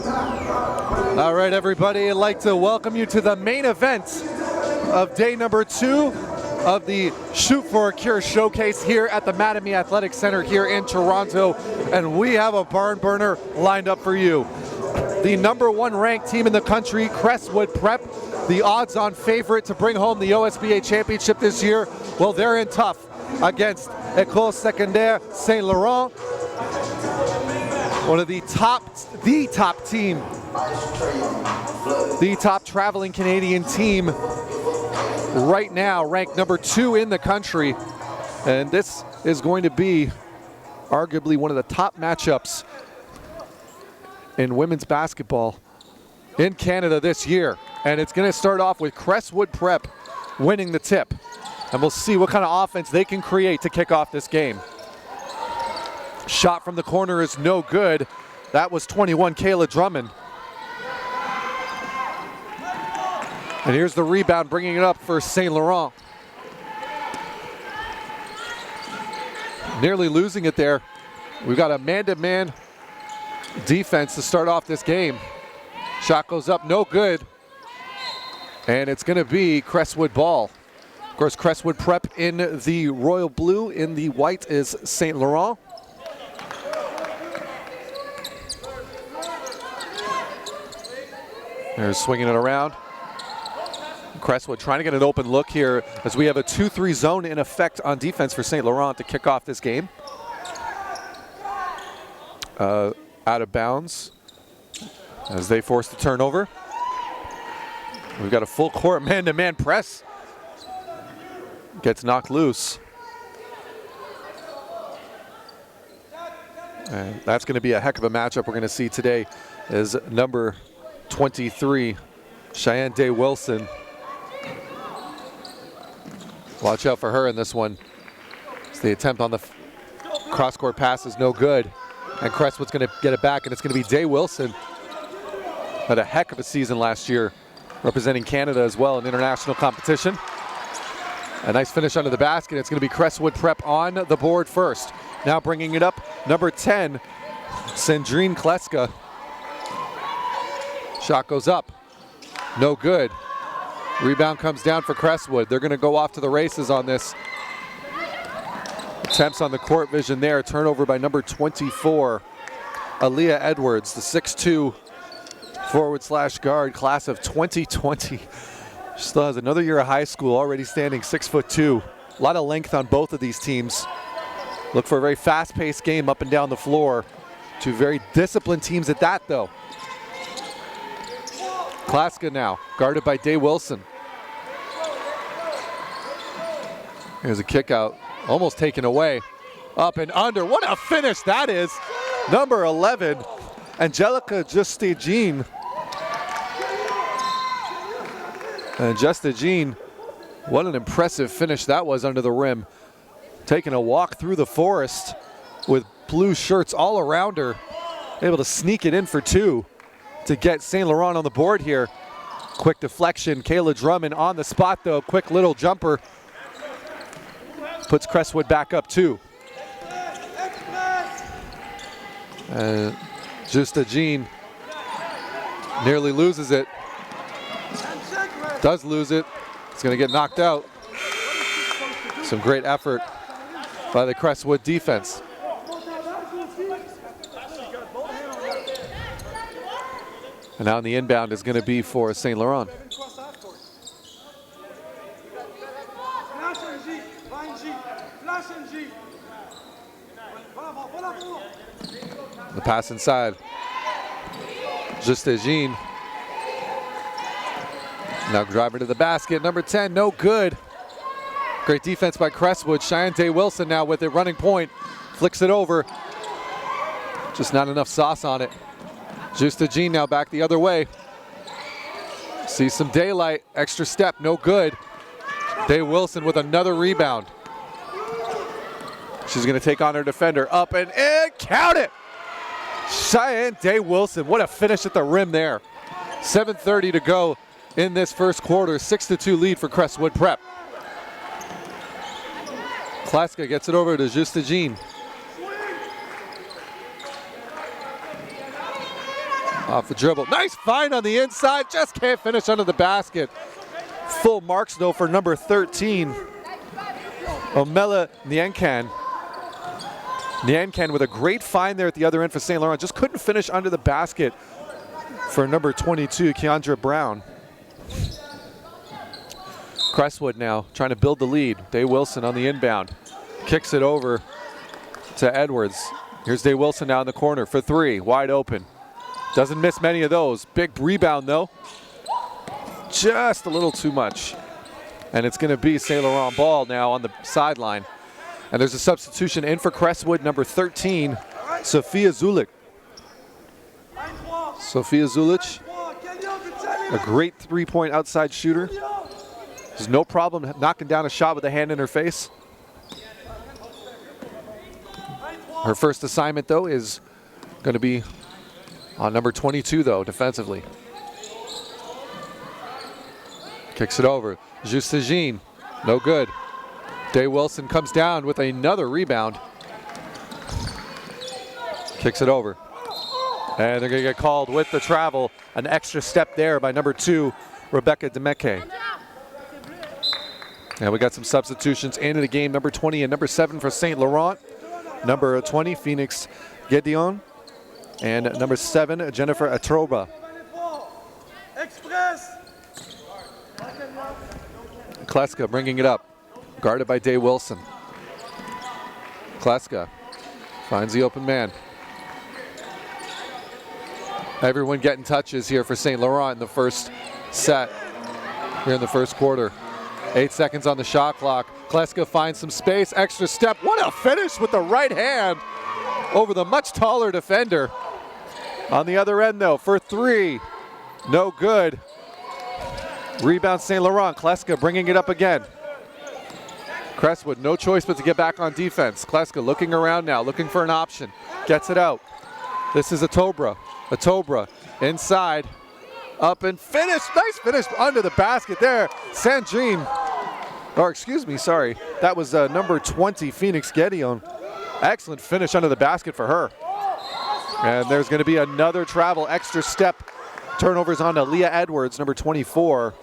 All right, everybody, I'd like to welcome you to the main event of day number 2 of the Shoot for a Cure showcase here at the Mattamy Athletic Center here in Toronto. And we have a barn burner lined up for you. The #1 ranked team in the country, Crestwood Prep, the odds-on favorite to bring home the OSBA championship this year. Well, they're in tough against École Secondaire Saint Laurent, one of the top team, the top traveling Canadian team right now, ranked #2 in the country. And this is going to be arguably one of the top matchups in women's basketball in Canada this year. And it's going to start off with Crestwood Prep winning the tip. And we'll see what kind of offense they can create to kick off this game. Shot from the corner is no good. That was 21, Kayla Drummond. And here's the rebound, bringing it up for Saint Laurent. Nearly losing it there. We've got a man-to-man defense to start off this game. Shot goes up, no good. And it's going to be Crestwood ball. Of course, Crestwood Prep in the royal blue, in the white is Saint Laurent. They're swinging it around. Crestwood trying to get an open look here as we have a 2-3 zone in effect on defense for Saint Laurent to kick off this game. Out of bounds as they force the turnover. We've got a full court man-to-man press. Gets knocked loose. And that's going to be a heck of a matchup we're going to see today as number 23, Cheyenne Day Wilson. Watch out for her in this one. It's the attempt on the cross-court pass is no good. And Crestwood's going to get it back, and it's going to be Day Wilson. Had a heck of a season last year, representing Canada as well in international competition. A nice finish under the basket. It's going to be Crestwood Prep on the board first. Now bringing it up, number 10, Sandrine Kleska. Shot goes up, no good. Rebound comes down for Crestwood. They're going to go off to the races on this. Attempts on the court vision there. Turnover by number 24, Aaliyah Edwards, the 6'2" forward/guard, class of 2020. She still has another year of high school, already standing 6'2". A lot of length on both of these teams. Look for a very fast-paced game up and down the floor. Two very disciplined teams at that, though. Kleska now, guarded by Day Wilson. Here's a kick out, almost taken away. Up and under, what a finish that is. Number 11, Angelica Justegene. And Justegene, what an impressive finish that was under the rim. Taking a walk through the forest with blue shirts all around her. Able to sneak it in for 2 to get Saint Laurent on the board here. Quick deflection, Kayla Drummond on the spot though. Quick little jumper. Puts Crestwood back up 2. And Justegene nearly loses it. Does lose it. It's going to get knocked out. Some great effort by the Crestwood defense. And now the inbound is going to be for Saint Laurent. The pass inside. Justegene. Now driving to the basket. Number 10, no good. Great defense by Crestwood. Cheyenne Day Wilson now with it, running point. Flicks it over. Just not enough sauce on it. Justegene now back the other way. See some daylight. Extra step, no good. Day Wilson with another rebound. She's going to take on her defender. Up and in. Count it! Cheyenne Day Wilson. What a finish at the rim there. 7:30 to go in this first quarter. 6-2 lead for Crestwood Prep. Kleska gets it over to Justegene. Off the dribble. Nice find on the inside. Just can't finish under the basket. Full marks, though, for number 13, Omela Nyankan. Nyankan with a great find there at the other end for St. Laurent. Just couldn't finish under the basket for number 22, Keandra Brown. Crestwood now trying to build the lead. Day Wilson on the inbound. Kicks it over to Edwards. Here's Day Wilson now in the corner for three. Wide open. Doesn't miss many of those. Big rebound, though. Just a little too much. And it's going to be St. Laurent ball now on the sideline. And there's a substitution in for Crestwood, number 13, Sofia Zulic. Sofia Zulic, a great three-point outside shooter. There's no problem knocking down a shot with a hand in her face. Her first assignment, though, is going to be on number 22, though, defensively. Kicks it over. Justagine, no good. Day Wilson comes down with another rebound. Kicks it over. And they're going to get called with the travel. An extra step there by number 2, Rebecca Demeke. And we got some substitutions into the game. Number 20 and number 7 for St. Laurent. Number 20, Phoenix Gedeon. And number 7, Jennifer Atroba. Kleska bringing it up. Guarded by Day Wilson. Kleska finds the open man. Everyone getting touches here for St. Laurent in the first set, here in the first quarter. 8 seconds on the shot clock. Kleska finds some space, extra step. What a finish with the right hand over the much taller defender. On the other end, though, for three. No good. Rebound St. Laurent. Kleska bringing it up again. Crestwood, no choice but to get back on defense. Kleska looking around now, looking for an option. Gets it out. This is Atobra. Atobra inside. Up and finish. Nice finish under the basket there. Sandrine. Or excuse me, sorry. That was number 20, Phoenix Gedeon. Excellent finish under the basket for her. And there's going to be another travel, extra step. Turnovers on to Leah Edwards, number 24.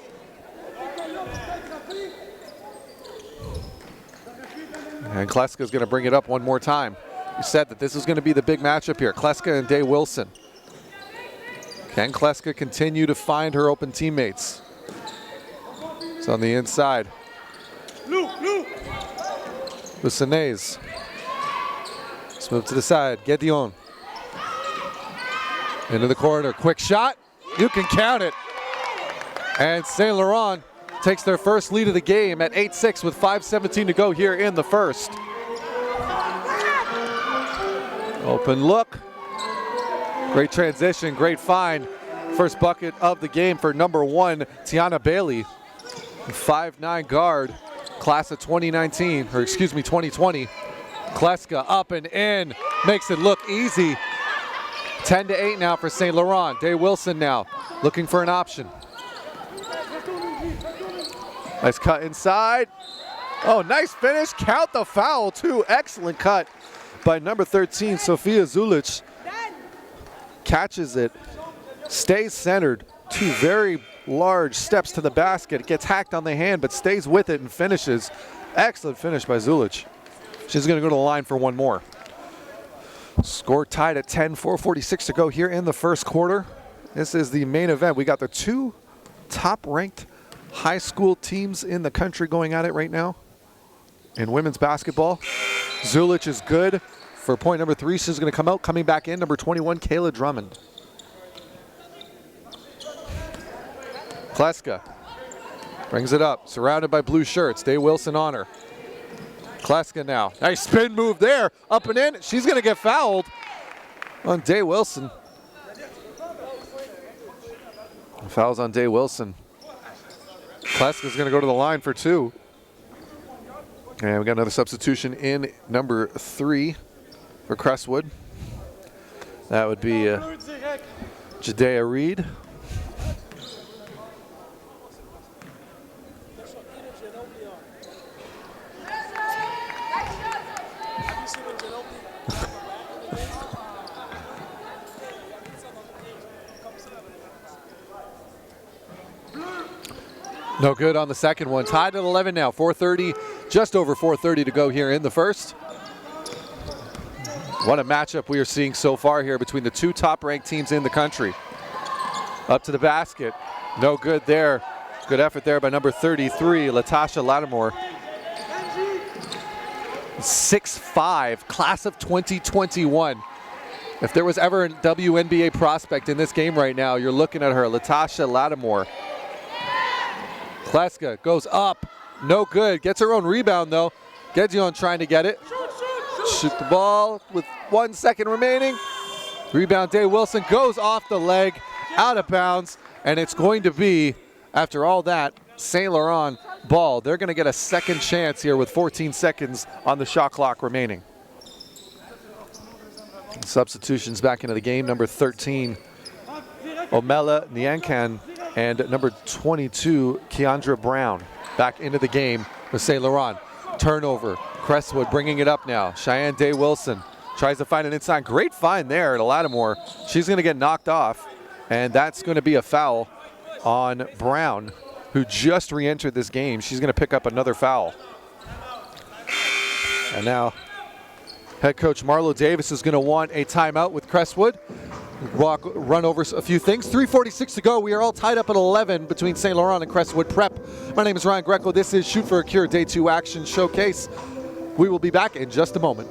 And Kleska is going to bring it up one more time. We said that this is going to be the big matchup here. Kleska and Day Wilson. Can Kleska continue to find her open teammates? It's on the inside. Lucenez. Let's move to the side. Gedeon. Into the corner. Quick shot. You can count it. And St. Laurent takes their first lead of the game at 8-6 with 5:17 to go here in the first. Open look. Great transition, great find. First bucket of the game for number 1, Tiana Bailey. 5'9" guard, class of 2019, or excuse me, 2020. Kleska up and in, makes it look easy. 10-8 now for St. Laurent. Day Wilson now, looking for an option. Nice cut inside. Oh, nice finish. Count the foul, too. Excellent cut by number 13, Sofia Zulic. Catches it, stays centered. 2 very large steps to the basket. It gets hacked on the hand, but stays with it and finishes. Excellent finish by Zulic. She's going to go to the line for one more. Score tied at 10, 4:46 to go here in the first quarter. This is the main event. We got the 2 top-ranked high school teams in the country going at it right now in women's basketball. Zulic is good for point number 3. She's going to come out. Coming back in, number 21, Kayla Drummond. Kleska brings it up, surrounded by blue shirts. Day Wilson on her. Kleska now. Nice spin move there. Up and in. She's going to get fouled on Day Wilson. Fouls on Day Wilson. Kleska's going to go to the line for 2. And we got another substitution in number 3 for Crestwood. That would be Jadea Reed. No good on the second one. Tied at 11 now. 4:30, just over 4:30 to go here in the first. What a matchup we are seeing so far here between the two top-ranked teams in the country. Up to the basket. No good there. Good effort there by number 33, Latasha Lattimore. 6'5", class of 2021. If there was ever a WNBA prospect in this game right now, you're looking at her, Latasha Lattimore. Kleska goes up, no good. Gets her own rebound though. Gedjion trying to get it. Shoot the ball with 1 second remaining. Rebound, Day Wilson goes off the leg, out of bounds, and it's going to be, after all that, St. Laurent ball. They're going to get a second chance here with 14 seconds on the shot clock remaining. Substitutions back into the game. Number 13, Omela Nyankan, and number 22, Keandra Brown, back into the game with St. Laurent. Turnover. Crestwood bringing it up now. Cheyenne Day Wilson tries to find an inside. Great find there to Lattimore. She's going to get knocked off, and that's going to be a foul on Brown, who just re-entered this game. She's going to pick up another foul. And now head coach Marlo Davis is going to want a timeout with Crestwood. Run over a few things. 3:46 to go. We are all tied up at 11 between St. Laurent and Crestwood Prep. My name is Ryan Greco. This is Shoot for a Cure Day 2 Action Showcase. We will be back in just a moment.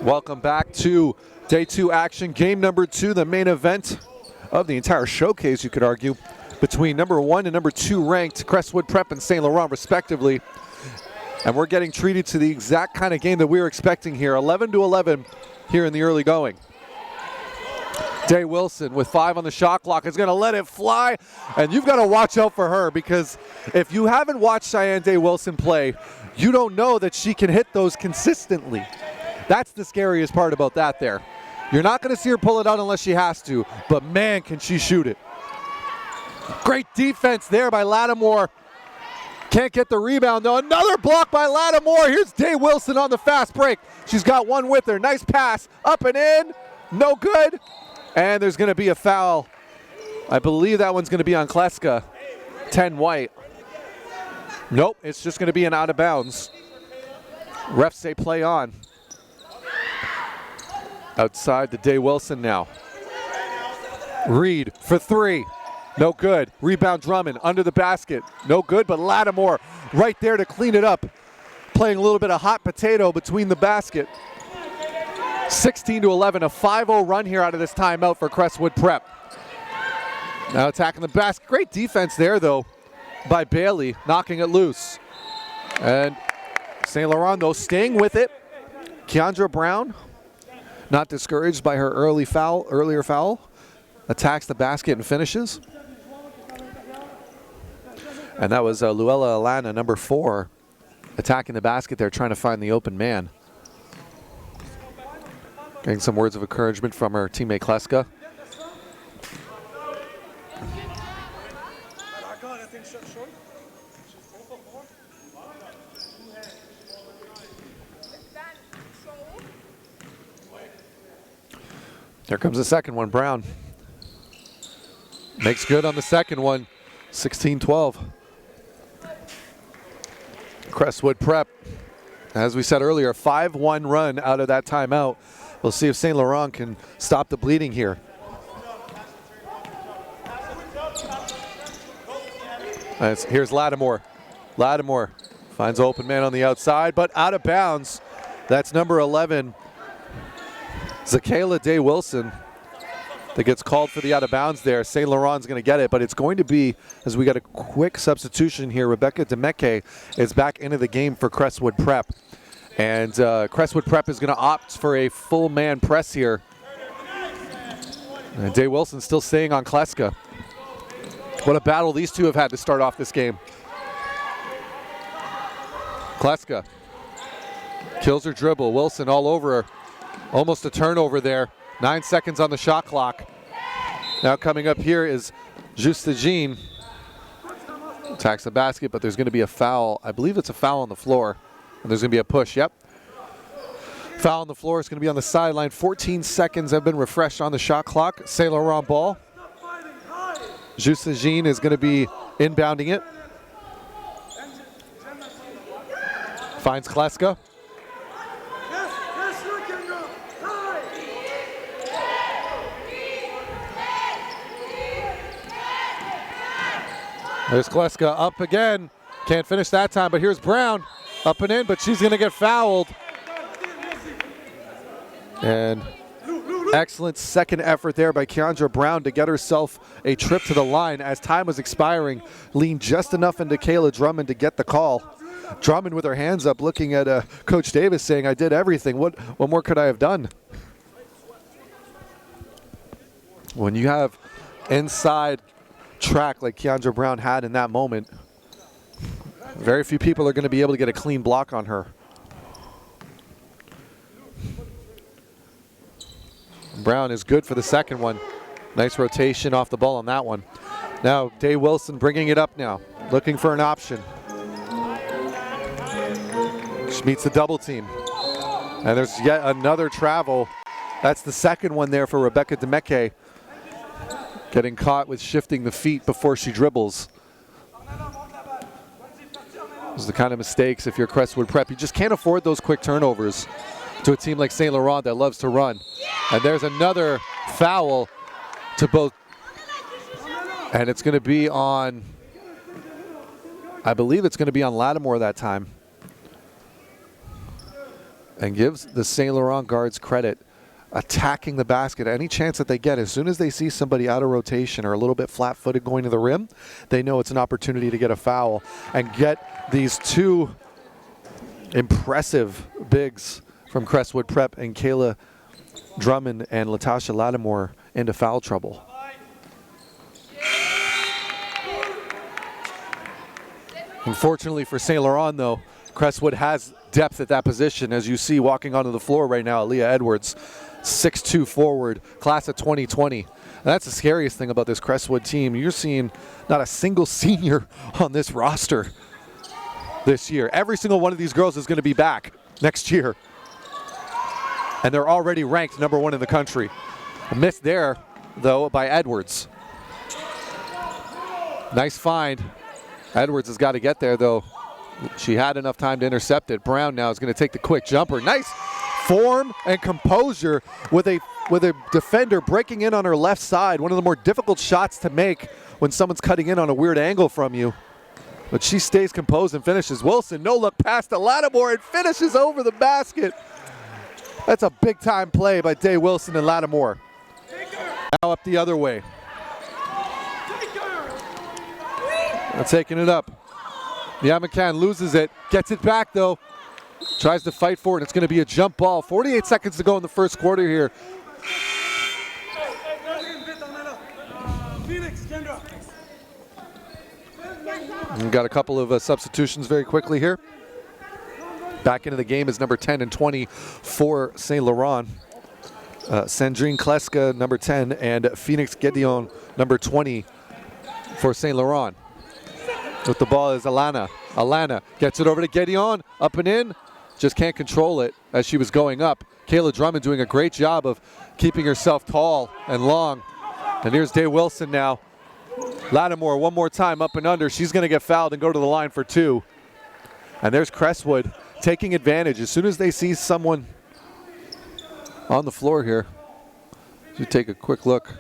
Welcome back to Day 2 action, game number 2, the main event of the entire showcase, you could argue, between number 1 and number 2 ranked Crestwood Prep and St. Laurent, respectively. And we're getting treated to the exact kind of game that we were expecting here, 11-11 here in the early going. Day Wilson with 5 on the shot clock is going to let it fly, and you've got to watch out for her, because if you haven't watched Cheyenne Day Wilson play, you don't know that she can hit those consistently. That's the scariest part about that there. You're not going to see her pull it out unless she has to, but man, can she shoot it. Great defense there by Lattimore. Can't get the rebound though. Another block by Lattimore. Here's Day Wilson on the fast break. She's got one with her. Nice pass, up and in, no good. And there's going to be a foul. I believe that one's going to be on Kleska, 10 white. Nope, it's just going to be an out of bounds. Refs say play on. Outside to Day Wilson now. Reed for 3. No good. Rebound Drummond under the basket. No good, but Lattimore right there to clean it up. Playing a little bit of hot potato between the basket. 16-11, a 5-0 run here out of this timeout for Crestwood Prep. Now attacking the basket. Great defense there, though, by Bailey, knocking it loose. And St. Laurent, though, staying with it. Keandra Brown, not discouraged by her earlier foul, attacks the basket and finishes. And that was Luella Alana, number 4, attacking the basket there, trying to find the open man. Getting some words of encouragement from her teammate Kleska. There comes the second one, Brown. Makes good on the second one, 16-12. Crestwood Prep, as we said earlier, a 5-1 run out of that timeout. We'll see if St. Laurent can stop the bleeding here. Here's Lattimore. Lattimore finds an open man on the outside, but out of bounds. That's number 11, Zakayla Day Wilson that gets called for the out of bounds there. St. Laurent's going to get it, but it's going to be, as we got a quick substitution here, Rebecca Demeke is back into the game for Crestwood Prep. And Crestwood Prep is going to opt for a full man press here. And Day Wilson still staying on Kleska. What a battle these two have had to start off this game. Kleska kills her dribble. Wilson all over her. Almost a turnover there. 9 seconds on the shot clock. Now coming up here is Justagine. Attacks the basket, but there's going to be a foul. I believe it's a foul on the floor. And there's going to be a push, yep. Foul on the floor is going to be on the sideline. 14 seconds have been refreshed on the shot clock. St. Laurent ball. Justagine is going to be inbounding it. Finds Kleska. There's Kleska up again. Can't finish that time, but here's Brown. Up and in, but she's going to get fouled. And excellent second effort there by Keandra Brown to get herself a trip to the line as time was expiring. Leaned just enough into Kayla Drummond to get the call. Drummond with her hands up looking at Coach Davis saying, I did everything. What more could I have done? When you have inside track like Keandra Brown had in that moment, very few people are going to be able to get a clean block on her. Brown is good for the second one. Nice rotation off the ball on that one. Now Day Wilson bringing it up now, looking for an option. She meets the double team. And there's yet another travel. That's the second one there for Rebecca Demeke. Getting caught with shifting the feet before she dribbles. Those are the kind of mistakes, if you're Crestwood Prep, you just can't afford those quick turnovers to a team like St. Laurent that loves to run. And there's another foul to both. And it's going to be on, I believe it's going to be on Lattimore that time. And gives the St. Laurent guards credit. Attacking the basket any chance that they get. As soon as they see somebody out of rotation or a little bit flat-footed going to the rim, they know it's an opportunity to get a foul and get these two impressive bigs from Crestwood Prep and Kayla Drummond and Latasha Lattimore into foul trouble. Unfortunately for St. Laurent, though, Crestwood has depth at that position, as you see walking onto the floor right now, Aaliyah Edwards. 6'2" forward, class of 2020. And that's the scariest thing about this Crestwood team. You're seeing not a single senior on this roster this year. Every single one of these girls is going to be back next year. And they're already ranked #1 in the country. A miss there, though, by Edwards. Nice find. Edwards has got to get there, though. She had enough time to intercept it. Brown now is going to take the quick jumper. Nice form and composure with a defender breaking in on her left side. One of the more difficult shots to make when someone's cutting in on a weird angle from you. But she stays composed and finishes. Wilson, no look past to Lattimore and finishes over the basket. That's a big time play by Day Wilson and Lattimore. Now up the other way. Now taking it up. Yamakan loses it, gets it back though. Tries to fight for it, it's going to be a jump ball. 48 seconds to go in the first quarter here. We've got a couple of substitutions very quickly here. Back into the game is number 10 and 20 for St. Laurent. Sandrine Kleska, number 10, and Phoenix Gedeon, number 20 for St. Laurent. With the ball is Alana. Alana gets it over to Gedeon, up and in. Just can't control it as she was going up. Kayla Drummond doing a great job of keeping herself tall and long. And here's Day Wilson now. Lattimore one more time up and under. She's going to get fouled and go to the line for two. And there's Crestwood taking advantage. As soon as they see someone on the floor here, you take a quick look.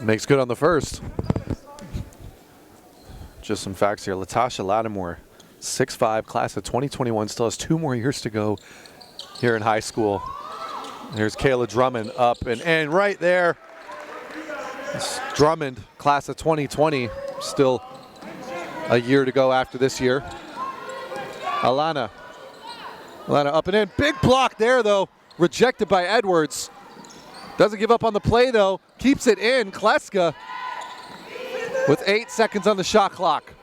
Makes good on the first. Just some facts here. Latasha Lattimore, 6'5", class of 2021, still has 2 more years to go here in high school. Here's Kayla Drummond up and in right there. Drummond, class of 2020, still a year to go after this year. Alana up and in. Big block there, though. Rejected by Edwards. Doesn't give up on the play, though. Keeps it in. Kleska with 8 seconds on the shot clock.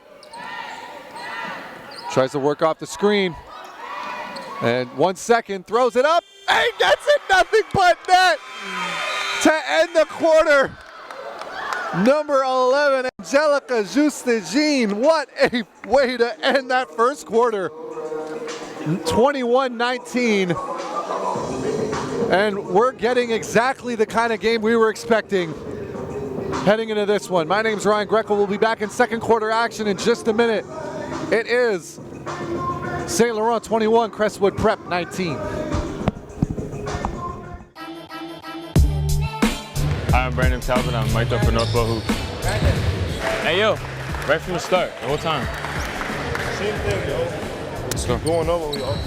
Tries to work off the screen. And 1 second. Throws it up. And gets it. Nothing but net to end the quarter. Number 11, Angelica Juste-Jean. What a way to end that first quarter. 21-19. And we're getting exactly the kind of game we were expecting heading into this one. My name's Ryan Greco. We'll be back in second quarter action in just a minute. It is St. Laurent 21, Crestwood Prep 19. Hi, I'm Brandon Talbot. I'm mic'd up for Northwell Hoops. Hey, yo, right from the start, the whole time. Same thing, yo. Let's go. Going over, we all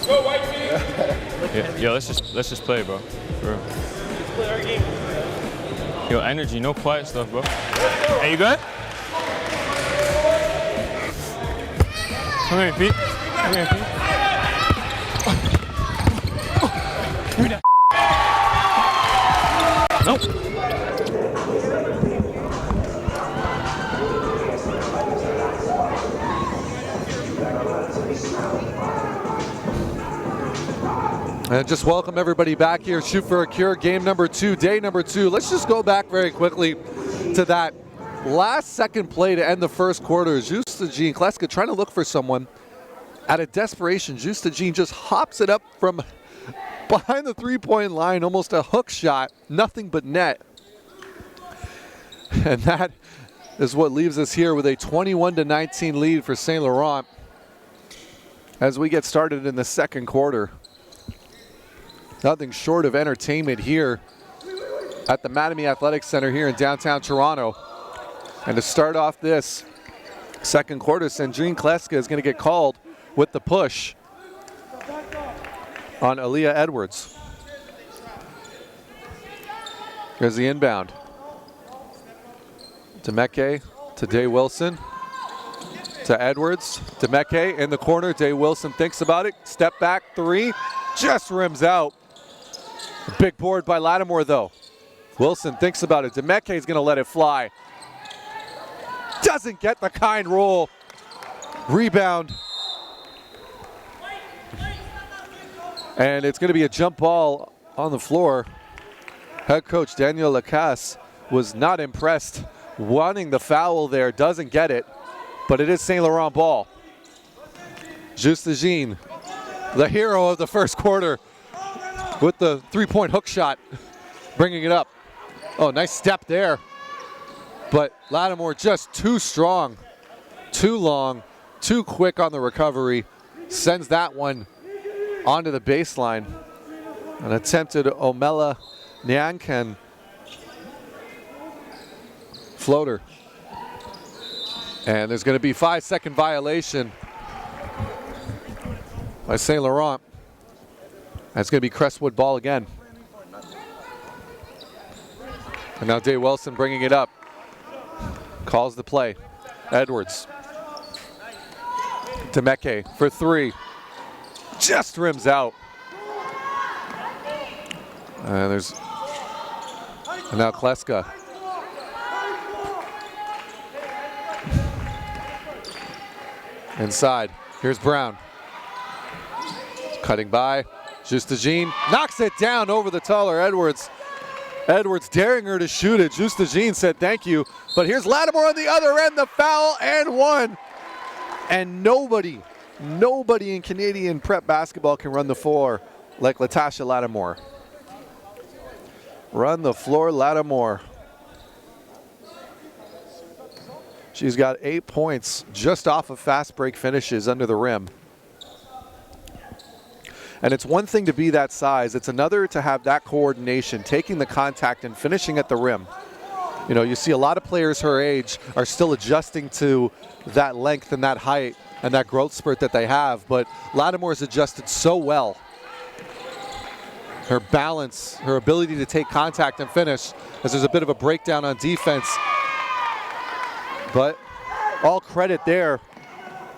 Go, white team! Yo, let's just play, bro. For real. Let's play our game. Yo, energy, no quiet stuff, bro. Hey, you good? Come here, Pete. Come here, Pete. Give me that. Nope. And just welcome everybody back here. Shoot for a Cure, game number 2, day number 2. Let's just go back very quickly to that last second play to end the first quarter. Juste-Jean, Kleska trying to look for someone. Out of desperation, Juste-Jean just hops it up from behind the three-point line, almost a hook shot, nothing but net. And that is what leaves us here with a 21-19 lead for St. Laurent as we get started in the second quarter. Nothing short of entertainment here at the Mattamy Athletic Center here in downtown Toronto. And to start off this second quarter, Sandrine Kleska is going to get called with the push on Aaliyah Edwards. Here's the inbound. Demeke to Day Wilson. To Edwards. Demeke in the corner. Day Wilson thinks about it. Step back three. Just rims out. A big board by Lattimore, though. Wilson thinks about it. Demeke is going to let it fly. Doesn't get the kind roll. Rebound. And it's going to be a jump ball on the floor. Head coach Daniel Lacasse was not impressed. Wanting the foul there, doesn't get it. But it is St. Laurent ball. Juste-Jean, the hero of the first quarter, with the three-point hook shot, bringing it up. Oh, nice step there. But Lattimore just too strong, too long, too quick on the recovery. Sends that one onto the baseline. An attempted Omela Nyankan floater. And there's going to be 5-second violation by St. Laurent. That's going to be Crestwood ball again. And now Day Wilson bringing it up. Calls the play. Edwards. Demeke for three. Just rims out. And now Kleska. Inside. Here's Brown. Cutting by. Juste-Jean knocks it down over the taller Edwards. Edwards daring her to shoot it. Juste-Jean said thank you. But here's Lattimore on the other end. The foul and one. And nobody in Canadian prep basketball can run the floor like Latasha Lattimore. Run the floor, Lattimore. She's got 8 points just off of fast break finishes under the rim. And it's one thing to be that size. It's another to have that coordination, taking the contact and finishing at the rim. You know, you see a lot of players her age are still adjusting to that length and that height and that growth spurt that they have, but Lattimore's adjusted so well. Her balance, her ability to take contact and finish, as there's a bit of a breakdown on defense. But all credit there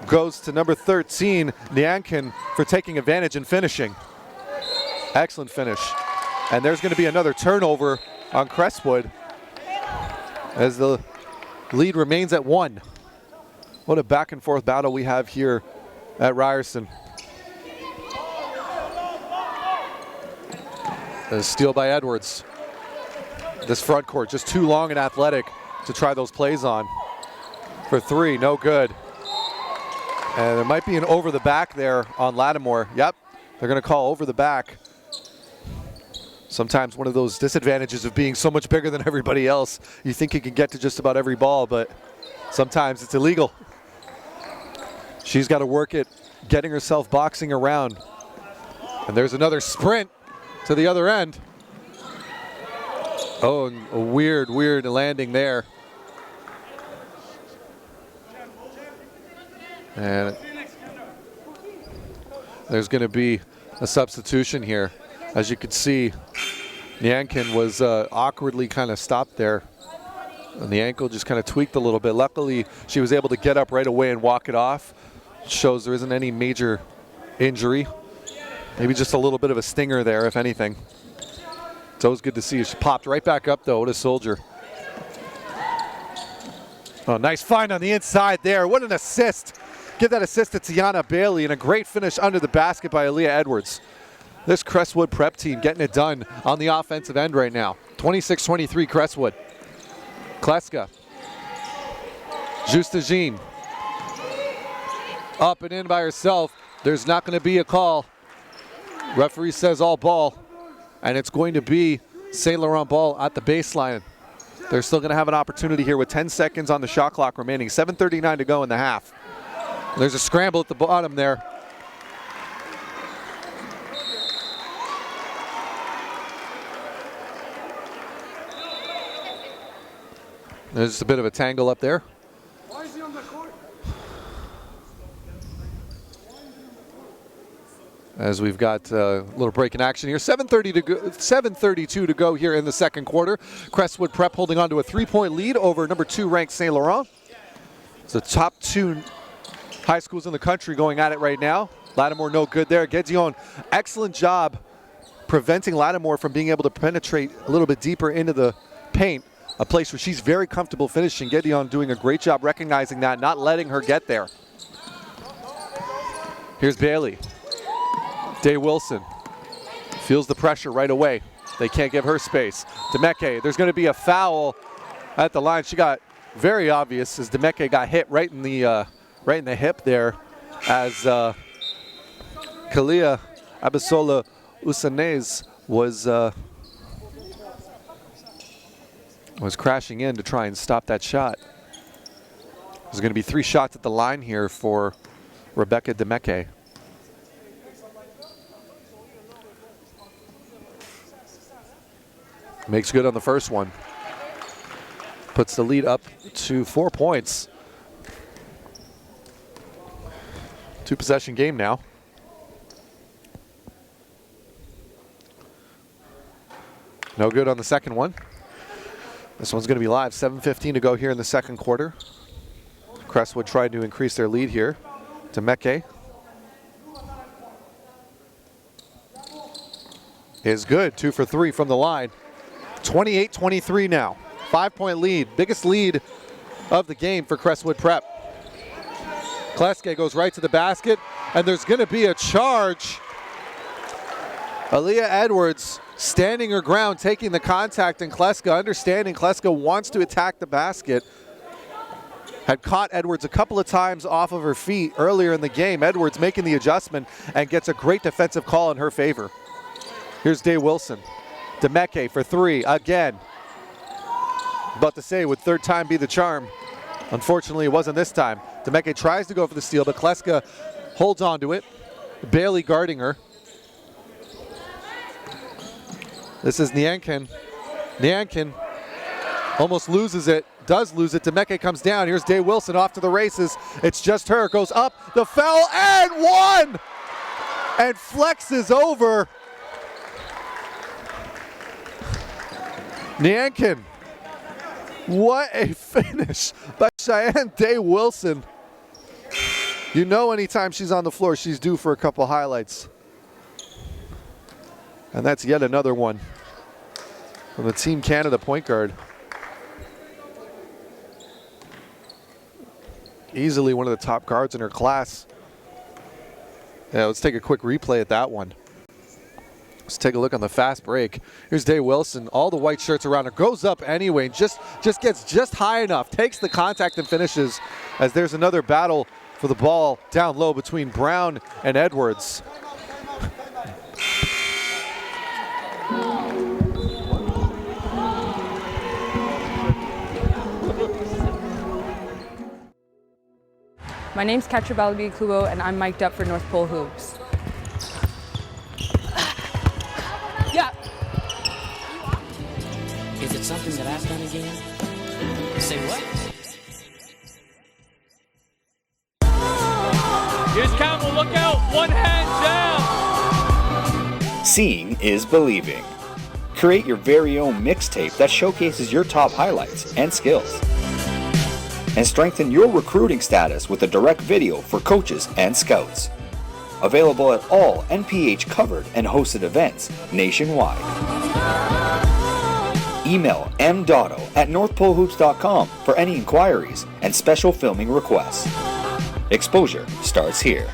goes to number 13, Nyankin, for taking advantage and finishing. Excellent finish. And there's going to be another turnover on Crestwood as the lead remains at 1. What a back and forth battle we have here at Ryerson. A steal by Edwards. This front court just too long and athletic to try those plays on. For 3, no good. And there might be an over the back there on Lattimore. Yep, they're going to call over the back. Sometimes one of those disadvantages of being so much bigger than everybody else. You think you can get to just about every ball, but sometimes it's illegal. She's got to work at getting herself boxing around. And there's another sprint to the other end. Oh, and a weird landing there. And there's going to be a substitution here. As you can see, Nyankin was awkwardly kind of stopped there. And the ankle just kind of tweaked a little bit. Luckily, she was able to get up right away and walk it off. Shows there isn't any major injury. Maybe just a little bit of a stinger there, if anything. It's always good to see. She popped right back up, though. What a soldier. Oh, nice find on the inside there. What an assist. Give that assist to Tiana Bailey, and a great finish under the basket by Aaliyah Edwards. This Crestwood prep team getting it done on the offensive end right now. 26-23 Crestwood. Kleska. Justagine. Up and in by herself. There's not going to be a call. Referee says all ball. And it's going to be St. Laurent ball at the baseline. They're still going to have an opportunity here with 10 seconds on the shot clock remaining. 7:39 to go in the half. There's a scramble at the bottom there. There's a bit of a tangle up there. Why is he on the court? As we've got a little break in action here. 7:32 to go here in the second quarter. Crestwood Prep holding on to a 3-point lead over number 2 ranked St. Laurent. It's the top 2 high schools in the country going at it right now. Lattimore no good there. Guédion, excellent job preventing Lattimore from being able to penetrate a little bit deeper into the paint. A place where she's very comfortable finishing. Guédion doing a great job recognizing that, not letting her get there. Here's Bailey. Day Wilson feels the pressure right away. They can't give her space. Demeke, there's going to be a foul at the line. She got very obvious as Demeke got hit right in the hip there as Kalia Abisola Usanez was crashing in to try and stop that shot. There's going to be 3 shots at the line here for Rebecca Demeke. Makes good on the first one. Puts the lead up to 4 points. 2-possession game now. No good on the second one. This one's going to be live. 7:15 to go here in the second quarter. Crestwood tried to increase their lead here. Demeke is good. 2 for 3 from the line. 28-23 now. 5-point lead. Biggest lead of the game for Crestwood Prep. Kleske goes right to the basket, and there's going to be a charge. Aaliyah Edwards standing her ground, taking the contact, and Kleska understanding Kleska wants to attack the basket. Had caught Edwards a couple of times off of her feet earlier in the game. Edwards making the adjustment and gets a great defensive call in her favor. Here's Day Wilson. Demeke for 3 again. About to say, would third time be the charm? Unfortunately, it wasn't this time. Demeke tries to go for the steal, but Kleska holds on to it. Bailey guarding her. This is Nyankin. Nyankin Almost loses it, does lose it. Demeke comes down. Here's Day Wilson off to the races. It's just her, goes up, the foul, and one! And flexes over Nyankin. What a finish by Cheyenne Day Wilson. You know anytime she's on the floor, she's due for a couple highlights. And that's yet another one from the Team Canada point guard. Easily one of the top guards in her class. Yeah, let's take a quick replay at that one. Let's take a look on the fast break. Here's Day Wilson, all the white shirts around her, goes up anyway, and just gets just high enough, takes the contact and finishes, as there's another battle for the ball down low between Brown and Edwards. My name's Katra Balabi-Kubo, and I'm mic'd up for North Pole Hoops. Yeah. Is it something that I've done again? Say what? Here's Campbell, look out, one hand down. Seeing is believing. Create your very own mixtape that showcases your top highlights and skills. And strengthen your recruiting status with a direct video for coaches and scouts. Available at all NPH covered and hosted events nationwide. Email mdotto@northpolehoops.com for any inquiries and special filming requests. Exposure starts here.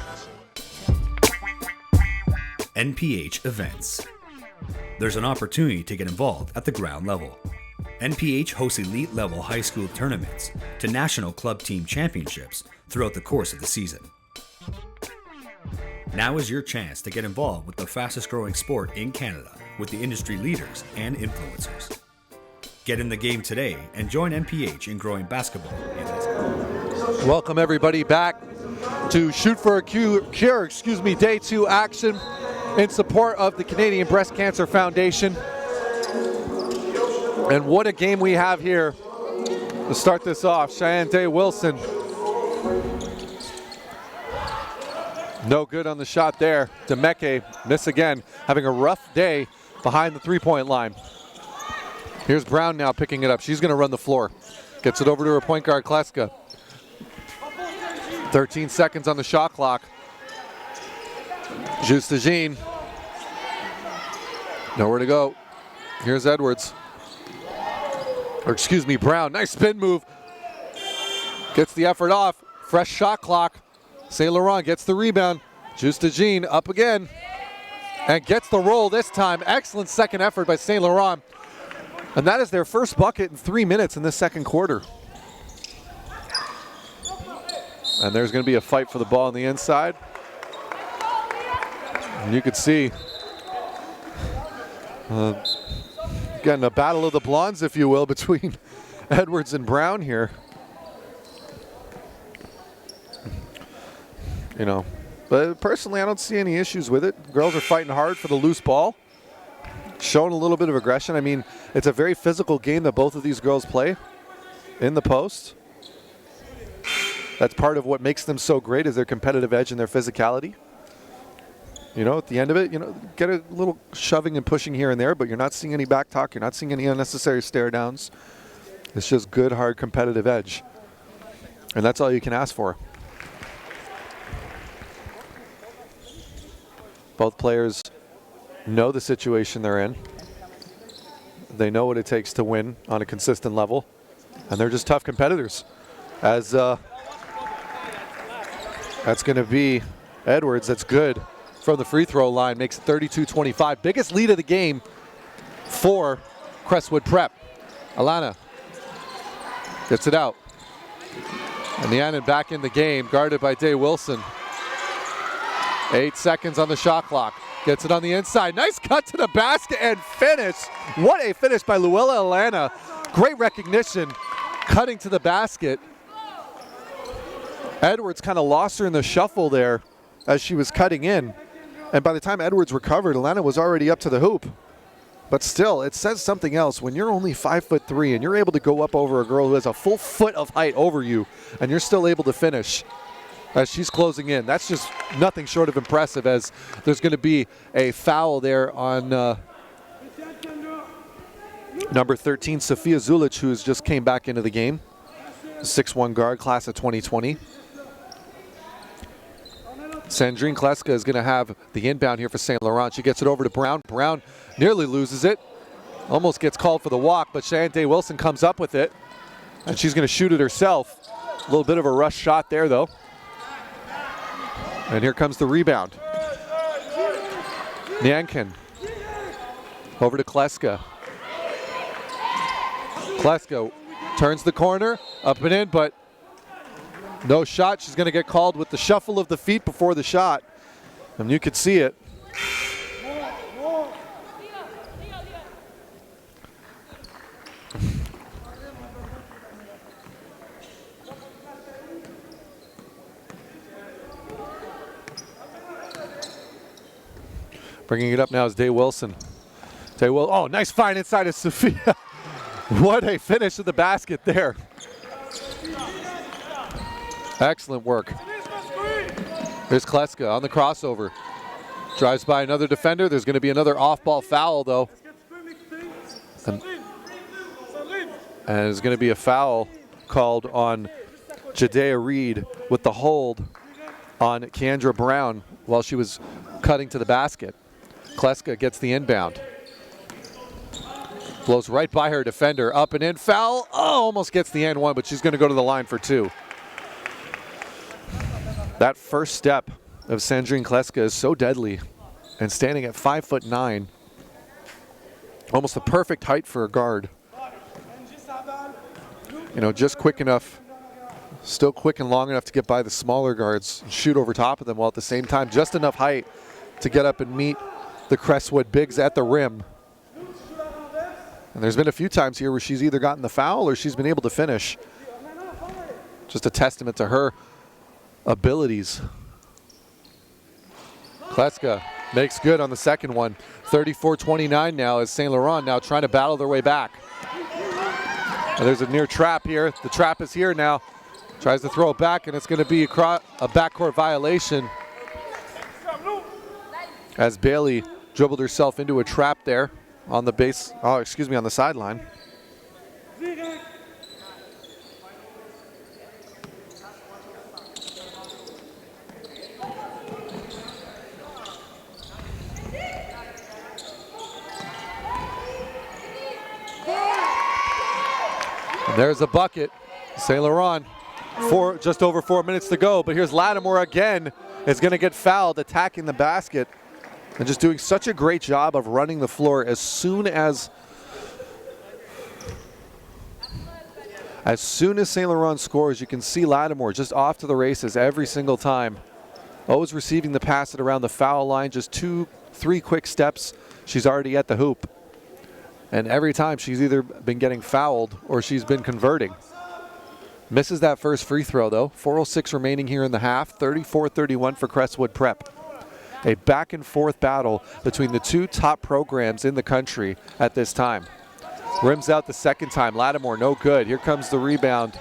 NPH events. There's an opportunity to get involved at the ground level. NPH hosts elite level high school tournaments to national club team championships throughout the course of the season. Now is your chance to get involved with the fastest growing sport in Canada with the industry leaders and influencers. Get in the game today and join NPH in growing basketball in this country. Welcome everybody back to Shoot for a Cure, Day 2 action in support of the Canadian Breast Cancer Foundation. And what a game we have here to start this off. Cheyenne Day Wilson. No good on the shot there. Demeke, miss again, having a rough day behind the three-point line. Here's Brown now picking it up. She's going to run the floor. Gets it over to her point guard, Kleska. 13 seconds on the shot clock. Justagine. Nowhere to go. Here's Edwards. Or excuse me, Brown. Nice spin move. Gets the effort off. Fresh shot clock. St. Laurent gets the rebound. Justagine up again. And gets the roll this time. Excellent second effort by St. Laurent. And that is their first bucket in 3 minutes in this second quarter. And there's going to be a fight for the ball on the inside. And you could see again, a battle of the blondes, if you will, between Edwards and Brown here. You know, but personally, I don't see any issues with it. Girls are fighting hard for the loose ball, showing a little bit of aggression. I mean, it's a very physical game that both of these girls play in the post. That's part of what makes them so great, is their competitive edge and their physicality. You know, at the end of it, you know, get a little shoving and pushing here and there, but you're not seeing any back talk. You're not seeing any unnecessary stare downs. It's just good, hard, competitive edge. And that's all you can ask for. Both players know the situation they're in. They know what it takes to win on a consistent level. And they're just tough competitors. As that's going to be Edwards. That's good from the free throw line, makes it 32-25. Biggest lead of the game for Crestwood Prep. Alana gets it out. And Nianen back in the game, guarded by Day Wilson. 8 seconds on the shot clock. Gets it on the inside. Nice cut to the basket and finish. What a finish by Luella Alana. Great recognition, cutting to the basket. Edwards kind of lost her in the shuffle there as she was cutting in. And by the time Edwards recovered, Alana was already up to the hoop. But still, it says something else. When you're only 5'3" and you're able to go up over a girl who has a full foot of height over you, and you're still able to finish as she's closing in, that's just nothing short of impressive, as there's going to be a foul there on number 13, Sofia Zulic, who has just came back into the game. 6'1" guard, class of 2020. Sandrine Kleska is going to have the inbound here for St. Laurent. She gets it over to Brown. Brown nearly loses it. Almost gets called for the walk, but Shante Wilson comes up with it. And she's going to shoot it herself. A little bit of a rush shot there, though. And here comes the rebound. Nyankin. Over to Kleska. Kleska turns the corner, up and in, but no shot. She's going to get called with the shuffle of the feet before the shot. And you could see it. Bringing it up now is Day Wilson. Oh, nice find inside of Sophia. What a finish at the basket there. Excellent work. Here's Kleska on the crossover. Drives by another defender. There's going to be another off-ball foul, though. And there's going to be a foul called on Jadea Reed with the hold on Keandra Brown while she was cutting to the basket. Kleska gets the inbound. Blows right by her defender. Up and in. Foul. Oh, almost gets the and one, but she's going to go to the line for two. That first step of Sandrine Kleska is so deadly. And standing at 5'9", almost the perfect height for a guard. You know, just quick enough, still quick and long enough to get by the smaller guards and shoot over top of them, while at the same time just enough height to get up and meet the Crestwood bigs at the rim. And there's been a few times here where she's either gotten the foul or she's been able to finish. Just a testament to her abilities. Kleska makes good on the second one. 34-29 now as St. Laurent now trying to battle their way back. And there's a near trap here. The trap is here now. Tries to throw it back, and it's going to be a backcourt violation as Bailey dribbled herself into a trap there on the base, on the sideline. And there's a bucket. St. Laurent, just over 4 minutes to go, but here's Lattimore again. Is going to get fouled, attacking the basket, and just doing such a great job of running the floor. As soon as St. Laurent scores, you can see Lattimore just off to the races every single time. Always receiving the pass at around the foul line, just 2-3 quick steps, she's already at the hoop. And every time she's either been getting fouled or she's been converting. Misses that first free throw, though. 4:06 remaining here in the half. 34-31 for Crestwood Prep. A back and forth battle between the two top programs in the country at this time. Rims out the second time. Lattimore, no good. Here comes the rebound.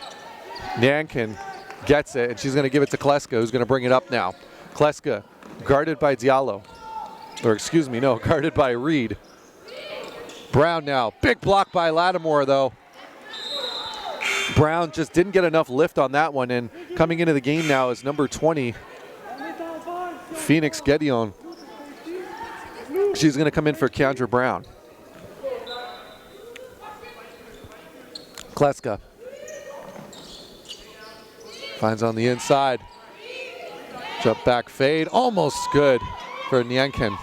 Nyankin gets it, and she's going to give it to Kleska, who's going to bring it up now. Kleska guarded by Diallo. Guarded by Reed. Brown now. Big block by Lattimore, though. Brown just didn't get enough lift on that one, and coming into the game now is number 20, Phoenix Gedeon. She's going to come in for Keandra Brown. Kleska finds on the inside. Jump back fade, almost good for Nyankin.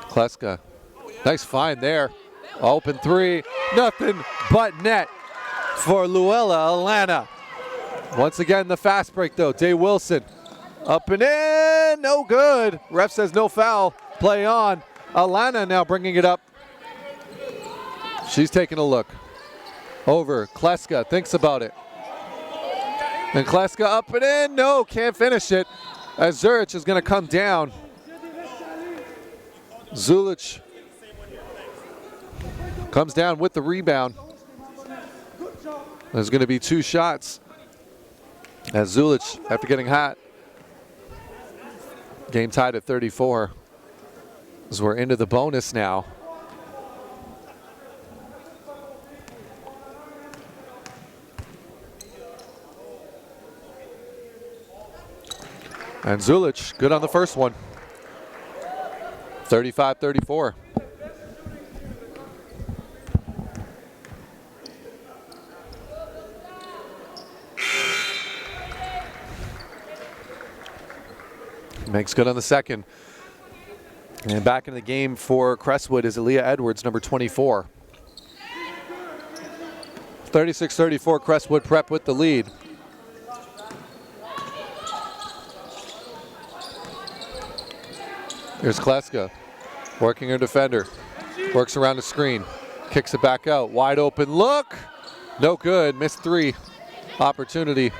Kleska, nice find there. Open three, nothing but net for Luella Alana. Once again, the fast break though. Day Wilson, up and in, no good. Ref says no foul, play on. Alana now bringing it up. She's taking a look. Over, Kleska thinks about it. And Kleska up and in, no, can't finish it. As Zurich is gonna come down. Zulich comes down with the rebound. There's going to be 2 shots as Zulich, after getting hot, game tied at 34. As we're into the bonus now. And Zulich, good on the first one. 35-34. Makes good on the second. And back in the game for Crestwood is Aaliyah Edwards, number 24. 36-34, Crestwood Prep with the lead. Here's Kleska, working her defender. Works around the screen, kicks it back out. Wide open look, no good, missed 3. Opportunity.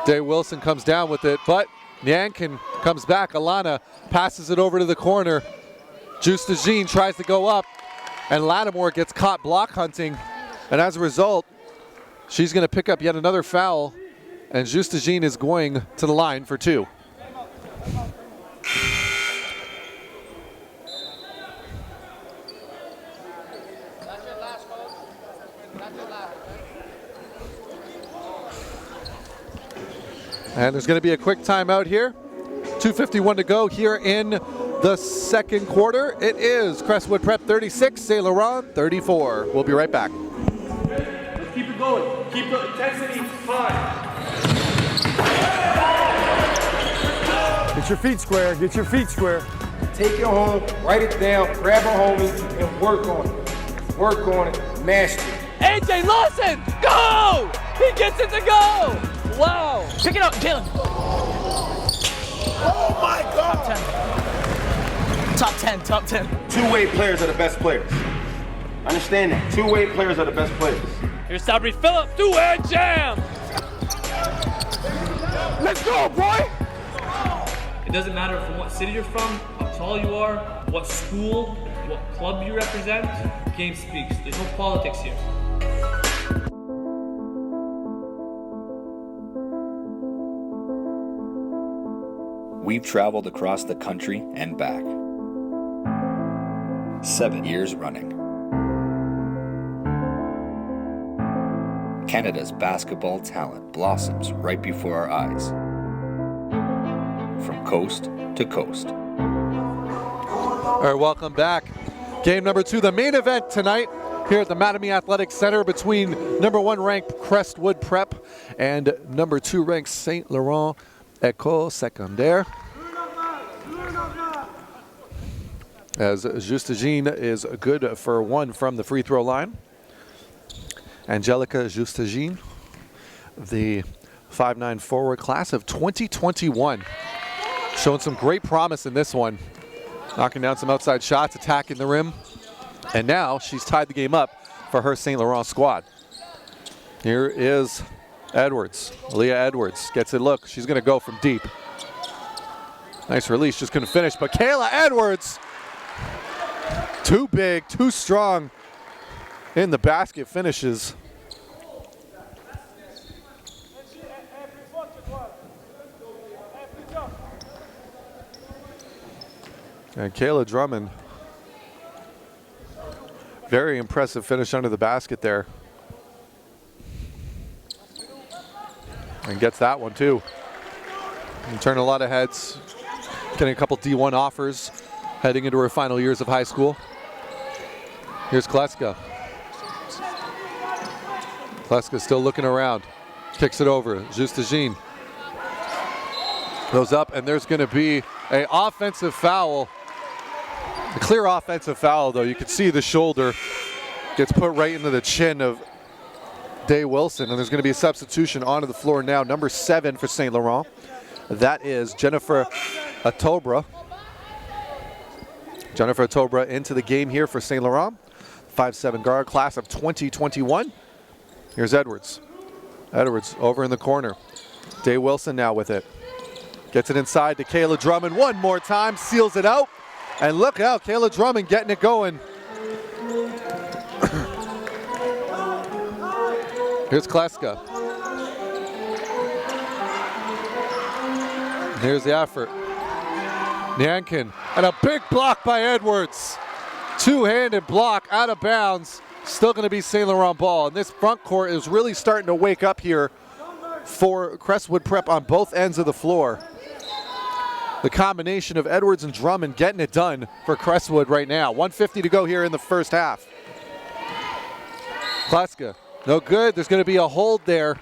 Day Wilson comes down with it, but Yankin comes back. Alana passes it over to the corner. Justagine tries to go up, and Lattimore gets caught block hunting. And as a result, she's going to pick up yet another foul, and Justagine is going to the line for 2. And there's going to be a quick timeout here. 2:51 to go here in the second quarter. It is Crestwood Prep 36, St. Laurent 34. We'll be right back. Let's keep it going. Keep the intensity high. Get your feet square. Get your feet square. Take it home, write it down, grab a homie, and work on it. Work on it, master it. AJ Lawson, go! He gets it to go! Wow! Pick it up, Jalen. Oh my God! Top 10, top 10. Two-way players are the best players. Understand that. Two-way players are the best players. Here's Sabri Phillip, two-hand jam! Let's go, boy! It doesn't matter from what city you're from, how tall you are, what school, what club you represent. Game speaks. There's no politics here. We've traveled across the country and back. 7 years running. Canada's basketball talent blossoms right before our eyes. From coast to coast. All right, welcome back. Game number 2, the main event tonight here at the Mattamy Athletic Center between number 1 ranked Crestwood Prep and number 2 ranked St. Laurent École Secondaire. As Justagine is good for 1 from the free throw line. Angelica Justagine, the 5'9" forward, class of 2021. Showing some great promise in this one. Knocking down some outside shots, attacking the rim. And now she's tied the game up for her St. Laurent squad. Here is Edwards. Leah Edwards gets a look. She's going to go from deep. Nice release, just couldn't finish. But Kayla Edwards, too big, too strong in the basket, finishes. And Kayla Drummond, very impressive finish under the basket there. And gets that one too. And turning a lot of heads, getting a couple D1 offers, heading into her final years of high school. Here's Kleska. Kleska still looking around, kicks it over, Justagine. Goes up, and there's gonna be an offensive foul. A clear offensive foul, though. You can see the shoulder gets put right into the chin of Day Wilson, and there's going to be a substitution onto the floor now. Number 7 for St. Laurent. That is Jennifer Atobra. Jennifer Atobra into the game here for St. Laurent. 5'7" guard, class of 2021. Here's Edwards. Edwards over in the corner. Day Wilson now with it. Gets it inside to Kayla Drummond one more time, seals it out. And look out, Kayla Drummond getting it going. Here's Kleska. Here's the effort. Nyankin, and a big block by Edwards. Two-handed block out of bounds. Still going to be St. Laurent ball. And this front court is really starting to wake up here for Crestwood Prep on both ends of the floor. The combination of Edwards and Drummond getting it done for Crestwood right now. 1:50 to go here in the first half. Kleska, no good. There's going to be a hold there.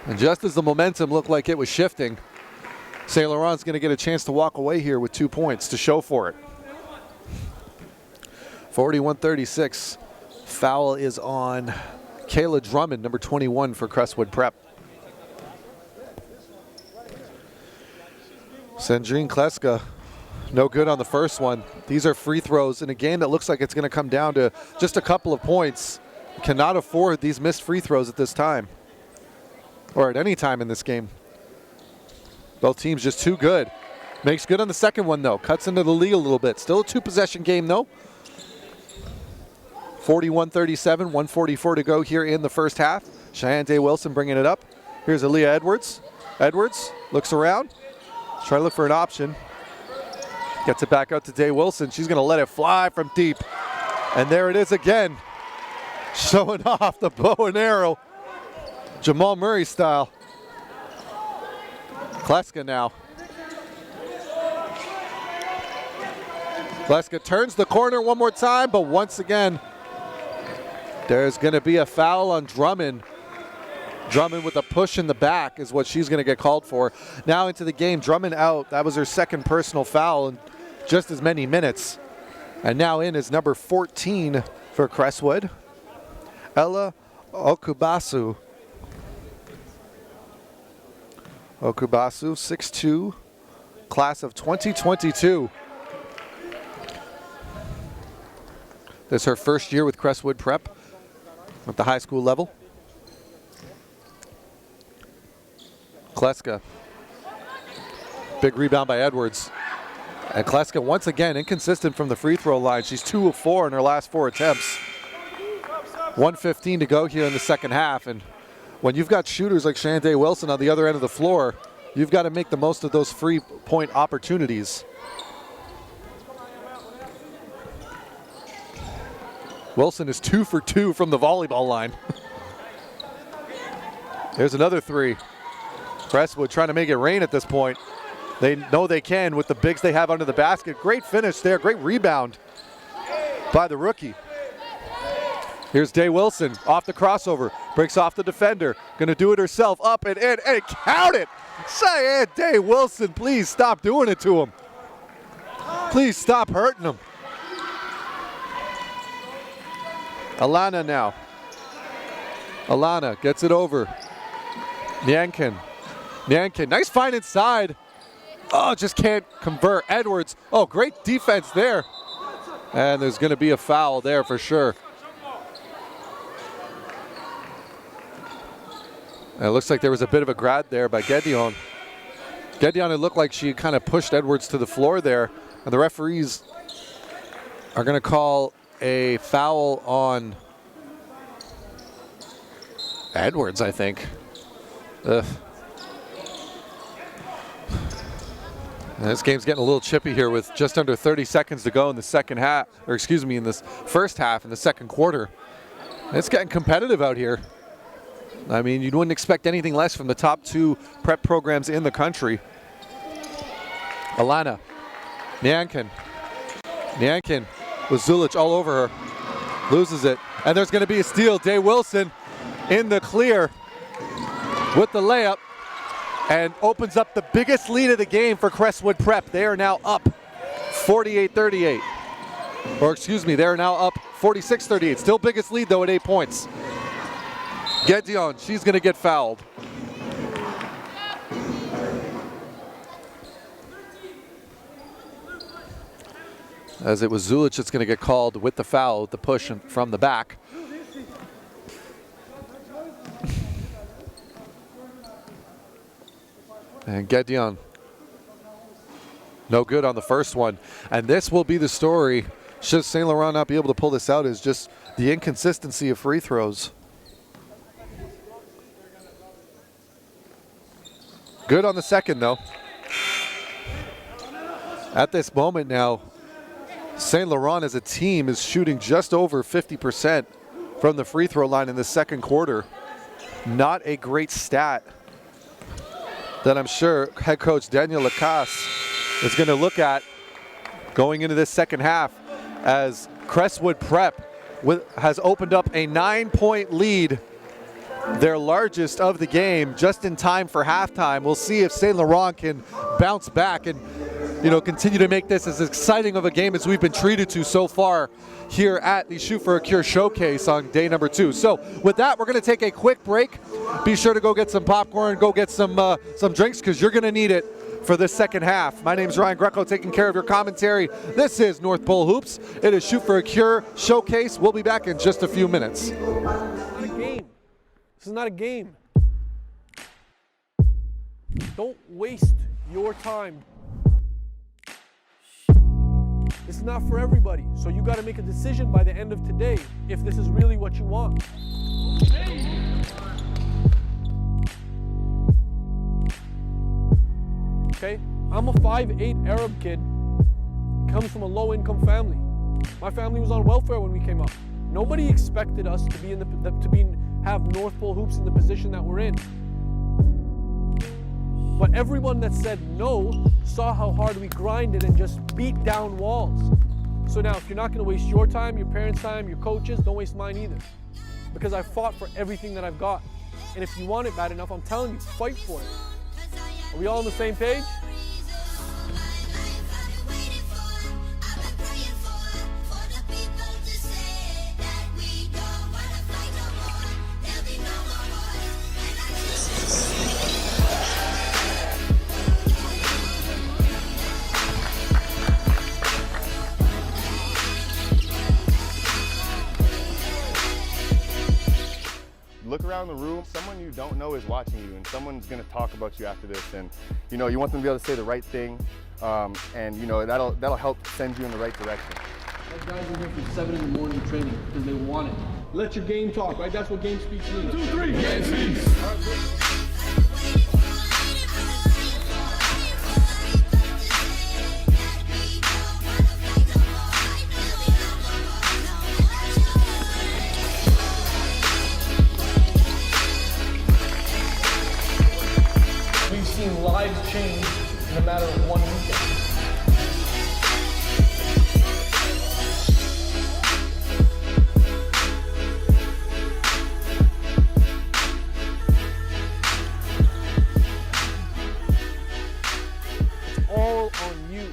And just as the momentum looked like it was shifting, St. Laurent's going to get a chance to walk away here with 2 points to show for it. 41-36. Foul is on Kayla Drummond, number 21 for Crestwood Prep. Sandrine Kleska, no good on the first one. These are free throws in a game that looks like it's going to come down to just a couple of points. Cannot afford these missed free throws at this time, or at any time in this game. Both teams just too good. Makes good on the second one though. Cuts into the lead a little bit. Still a two-possession game though. 41-37, 1:44 to go here in the first half. Cheyenne Day Wilson bringing it up. Here's Aaliyah Edwards. Edwards looks around. Try to look for an option. Gets it back out to Day Wilson. She's going to let it fly from deep. And there it is again. Showing off the bow and arrow. Jamal Murray style. Kleska now. Kleska turns the corner one more time, but once again, there's going to be a foul on Drummond. Drummond with a push in the back is what she's going to get called for. Now into the game, Drummond out. That was her second personal foul in just as many minutes. And now in is number 14 for Crestwood, Ella Okubasu. Okubasu, 6'2", class of 2022. This is her first year with Crestwood Prep at the high school level. Kleska. Big rebound by Edwards. And Kleska once again inconsistent from the free throw line. She's 2 of 4 in her last 4 attempts. 1:15 to go here in the second half. And when you've got shooters like Cheyenne Day Wilson on the other end of the floor, you've got to make the most of those free point opportunities. Wilson is 2 for 2 from the volleyball line. There's another three. Crestwood trying to make it rain at this point. They know they can with the bigs they have under the basket. Great finish there, great rebound by the rookie. Here's Day Wilson off the crossover, breaks off the defender, gonna do it herself, up and in, and count it! Cheyenne Day Wilson, please stop doing it to him. Please stop hurting him. Alana now. Alana gets it over. Nyankin. Nyankin, nice find inside. Oh, just can't convert. Edwards, oh, great defense there. And there's going to be a foul there for sure. And it looks like there was a bit of a grab there by Gedeon. Gedeon, it looked like she kind of pushed Edwards to the floor there. And the referees are going to call a foul on Edwards, I think. Ugh. And this game's getting a little chippy here with just under 30 seconds to go in the second half, or excuse me, in this first half in the second quarter. It's getting competitive out here. I mean, you wouldn't expect anything less from the top 2 prep programs in the country. Alana. Nyankin. Nyankin with Zulich all over her. Loses it. And there's going to be a steal. Day Wilson in the clear with the layup. And opens up the biggest lead of the game for Crestwood Prep. They are now up 48-38. Or excuse me, they're now up 46-38. Still biggest lead though at 8 points. Gedeon, she's gonna get fouled. As it was Zulich that's gonna get called with the foul, with the push from the back. And Gedeon No good on the first one. And this will be the story. Should St. Laurent not be able to pull this out, is just the inconsistency of free throws. Good on the second, though. At this moment now, St. Laurent as a team is shooting just over 50% from the free throw line in the second quarter. Not a great stat that I'm sure head coach Daniel Lacasse is going to look at going into this second half, as Crestwood Prep has opened up a 9-point lead, their largest of the game, just in time for halftime. We'll see if St. Laurent can bounce back and continue to make this as exciting of a game as we've been treated to so far here at the Shoot for a Cure Showcase on day number 2. So with that, we're going to take a quick break. Be sure to go get some popcorn, go get some drinks, because you're going to need it for this second half. My name's Ryan Greco, taking care of your commentary. This is North Pole Hoops. It is Shoot for a Cure Showcase. We'll be back in just a few minutes. This is not a game. This is not a game. Don't waste your time. This is not for everybody, so you got to make a decision by the end of today if this is really what you want. Okay, I'm a 5'8" Arab kid, comes from a low-income family. My family was on welfare when we came up. Nobody expected us to be have North Pole Hoops in the position that we're in. But everyone that said no saw how hard we grinded and just beat down walls. So now, if you're not going to waste your time, your parents' time, your coaches, don't waste mine either. Because I fought for everything that I've got. And if you want it bad enough, I'm telling you, fight for it. Are we all on the same page? Look around the room, someone you don't know is watching you, and someone's going to talk about you after this, and you want them to be able to say the right thing, and that'll help send you in the right direction. Those guys are here from 7 in the morning training because they want it. Let your game talk, right? That's what game speaks means. 2, 3, game speaks. Lives change in a matter of 1 weekend. It's all on you.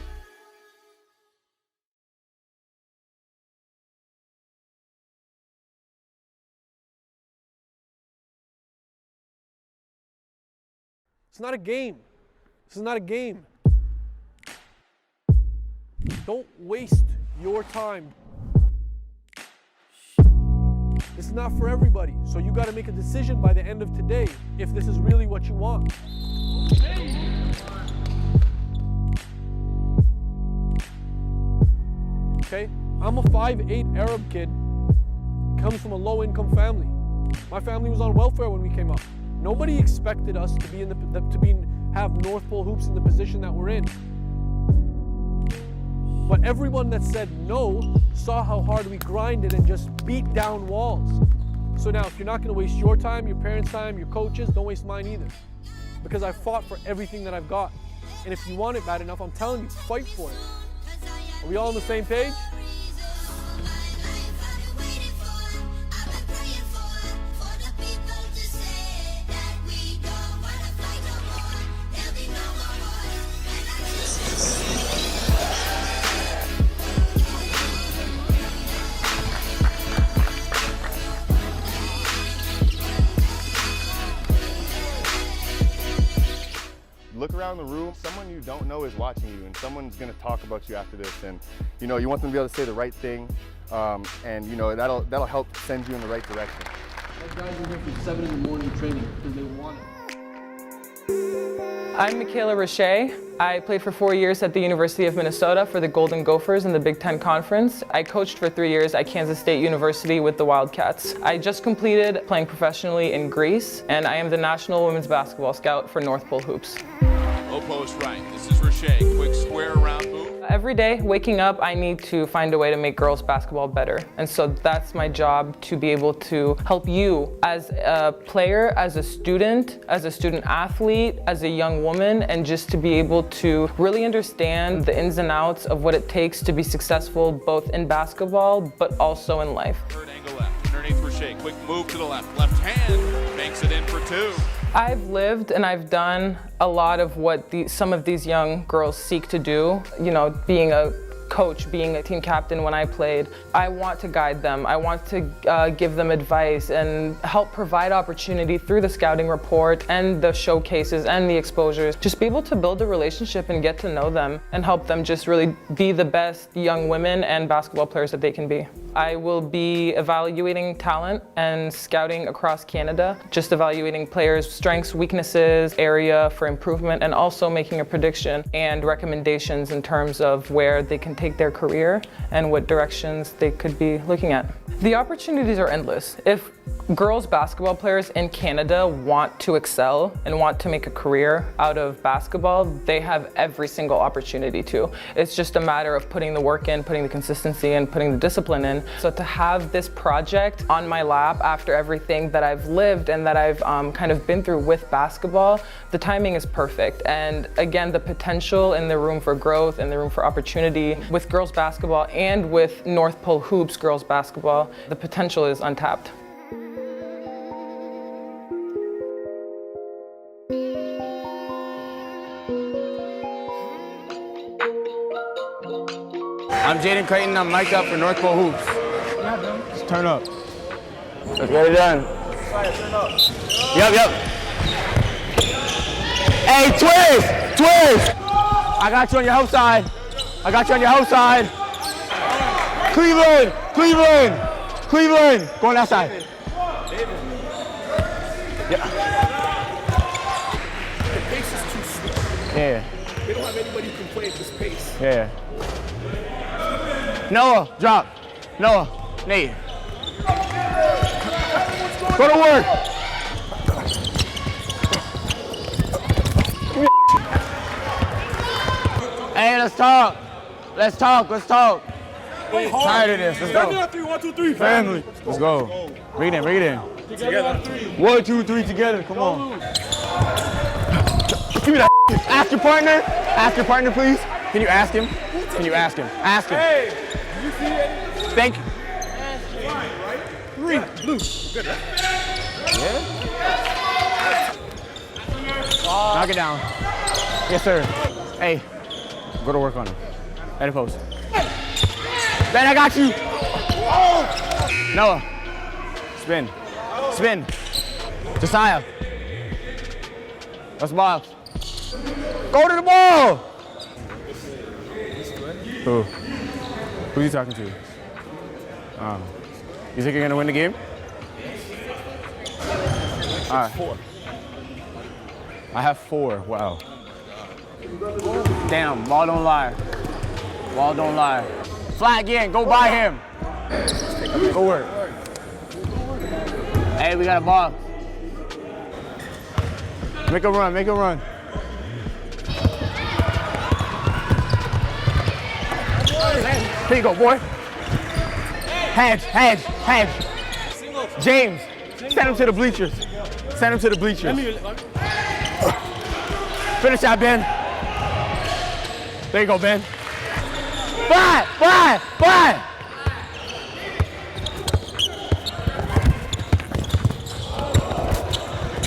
It's not a game. This is not a game. Don't waste your time. This is not for everybody, so you got to make a decision by the end of today if this is really what you want. Okay, I'm a 5'8" Arab kid, comes from a low-income family. My family was on welfare when we came up. Nobody expected us to have North Pole Hoops in the position that we're in. But everyone that said no saw how hard we grinded and just beat down walls. So now, if you're not going to waste your time, your parents' time, your coaches, don't waste mine either. Because I fought for everything that I've got. And if you want it bad enough, I'm telling you, fight for it. Are we all on the same page? Look around the room, someone you don't know is watching you, and someone's going to talk about you after this, and you want them to be able to say the right thing, and that'll help send you in the right direction. Those guys are here from 7 in the morning training because they want it. I'm Michaela Roche. I played for 4 years at the University of Minnesota for the Golden Gophers in the Big Ten Conference. I coached for 3 years at Kansas State University with the Wildcats. I just completed playing professionally in Greece, and I am the National Women's Basketball Scout for North Pole Hoops. Low post right. This is Roche. Quick square around hoop. Every day, waking up, I need to find a way to make girls basketball better. And so that's my job, to be able to help you as a player, as a student athlete, as a young woman, and just to be able to really understand the ins and outs of what it takes to be successful both in basketball, but also in life. Third angle left. Underneath Roche. Quick move to the left. Left hand makes it in for two. I've lived and I've done a lot of what some of these young girls seek to do. You know, being a coach, being a team captain when I played, I want to guide them. I want to give them advice and help provide opportunity through the scouting report and the showcases and the exposures. Just be able to build a relationship and get to know them and help them just really be the best young women and basketball players that they can be. I will be evaluating talent and scouting across Canada, just evaluating players' strengths, weaknesses, area for improvement, and also making a prediction and recommendations in terms of where they can take their career and what directions they could be looking at. The opportunities are endless. If girls basketball players in Canada want to excel and want to make a career out of basketball, they have every single opportunity to. It's just a matter of putting the work in, putting the consistency in, putting the discipline in. So to have this project on my lap after everything that I've lived and that I've kind of been through with basketball, the timing is perfect. And again, the potential and the room for growth and the room for opportunity with girls basketball and with North Pole Hoops girls basketball, the potential is untapped. I'm Jaden Creighton. I'm mic'd up for North Pole Hoops. Let's turn up. Let's get it done. Yep. Hey, twist! I got you on your help side. Cleveland! Go on that side. Yeah. The pace is too slow. Yeah. They don't have anybody who can play at this pace. Yeah. Noah, drop. Noah, Nate. Go to work. Hey, let's talk. Tired of this. Let's go. 1, 2, 3. Family. Let's go. Bring it in. Together. 1, 2, 3 together. Come on. Give me that. Ask your partner, please. Can you ask him? Ask him. Hey, you see it? Thank you. 3, blue. Good. Yeah? Knock it down. Yes, sir. Hey, go to work on him. At the post. Ben, I got you. Noah. Spin. Josiah. Let's box. Go to the ball. Who's he talking to? You think you're gonna win the game? All right. 4. I have 4. Wow. Damn, ball don't lie. Fly again, go by him. Go work. Hey, we got a ball. Make a run. Here you go, boy. Hedge. James, send him to the bleachers. Finish that, Ben. There you go, Ben. Fly!